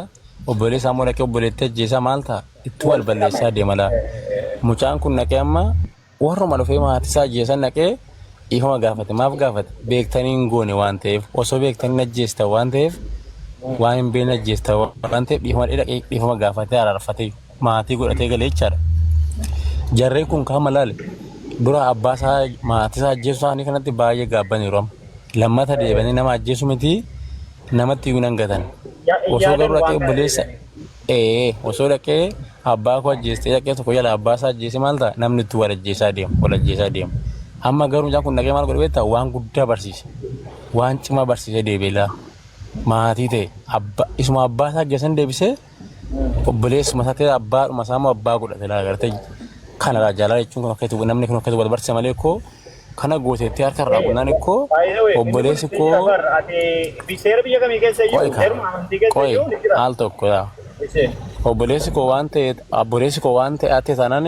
obboleessa immoo dhaqee obboleetti ajjeessa maal ta'a itti wal balleessaa deema laa. Mucaan kun dhaqee amma warruma dhufee maatii isaa ajjeessan dhaqee dhiifama gaafate maaf gaafate beektaniin goone waan ta'eef osoo beektaniin ajjeesta waan ta'eef waan hin beekne ajjeesta waan ta'eef dhiifama gaafatee araarfatee maatii godhatee galee jechaadha. Jarreen kun kaama laale dura abbaa isaa maatii isaa ajjeessu isaanii kanatti baay'ee gaabbaniiru amma lammata deebanii nama ajjeessu miti namatti iyyuu nan gatan osoo garuu dhaqee obboleessa osoo dhaqee abbaa koo ajjeestee dhaqee tokko jala abbaa isaa ajjeese maal ta'a namni itti wal ajjeesaa deema. Amma garuu mucaan kun dhaqee maal godhe beektaa waan guddaa barsiise waan cimaa barsiisee deebi'ee maatii ta'e isuma abbaa isaa ajjeesan deebisee obboleessuma isaa ta'e abbaadhuma isaa immoo abbaa godhate laagartee kana jaalala jechuun kun akkatti namni kun akkatti wal barsiisa malee koo kana gooteetti harka irraa bunnaan ikkoo obboleessi koo seera biyya kamii keessa iyyuu seeruma amantii keessa iyyuu al tokko obboleessi koo waan ta'e ate taanaan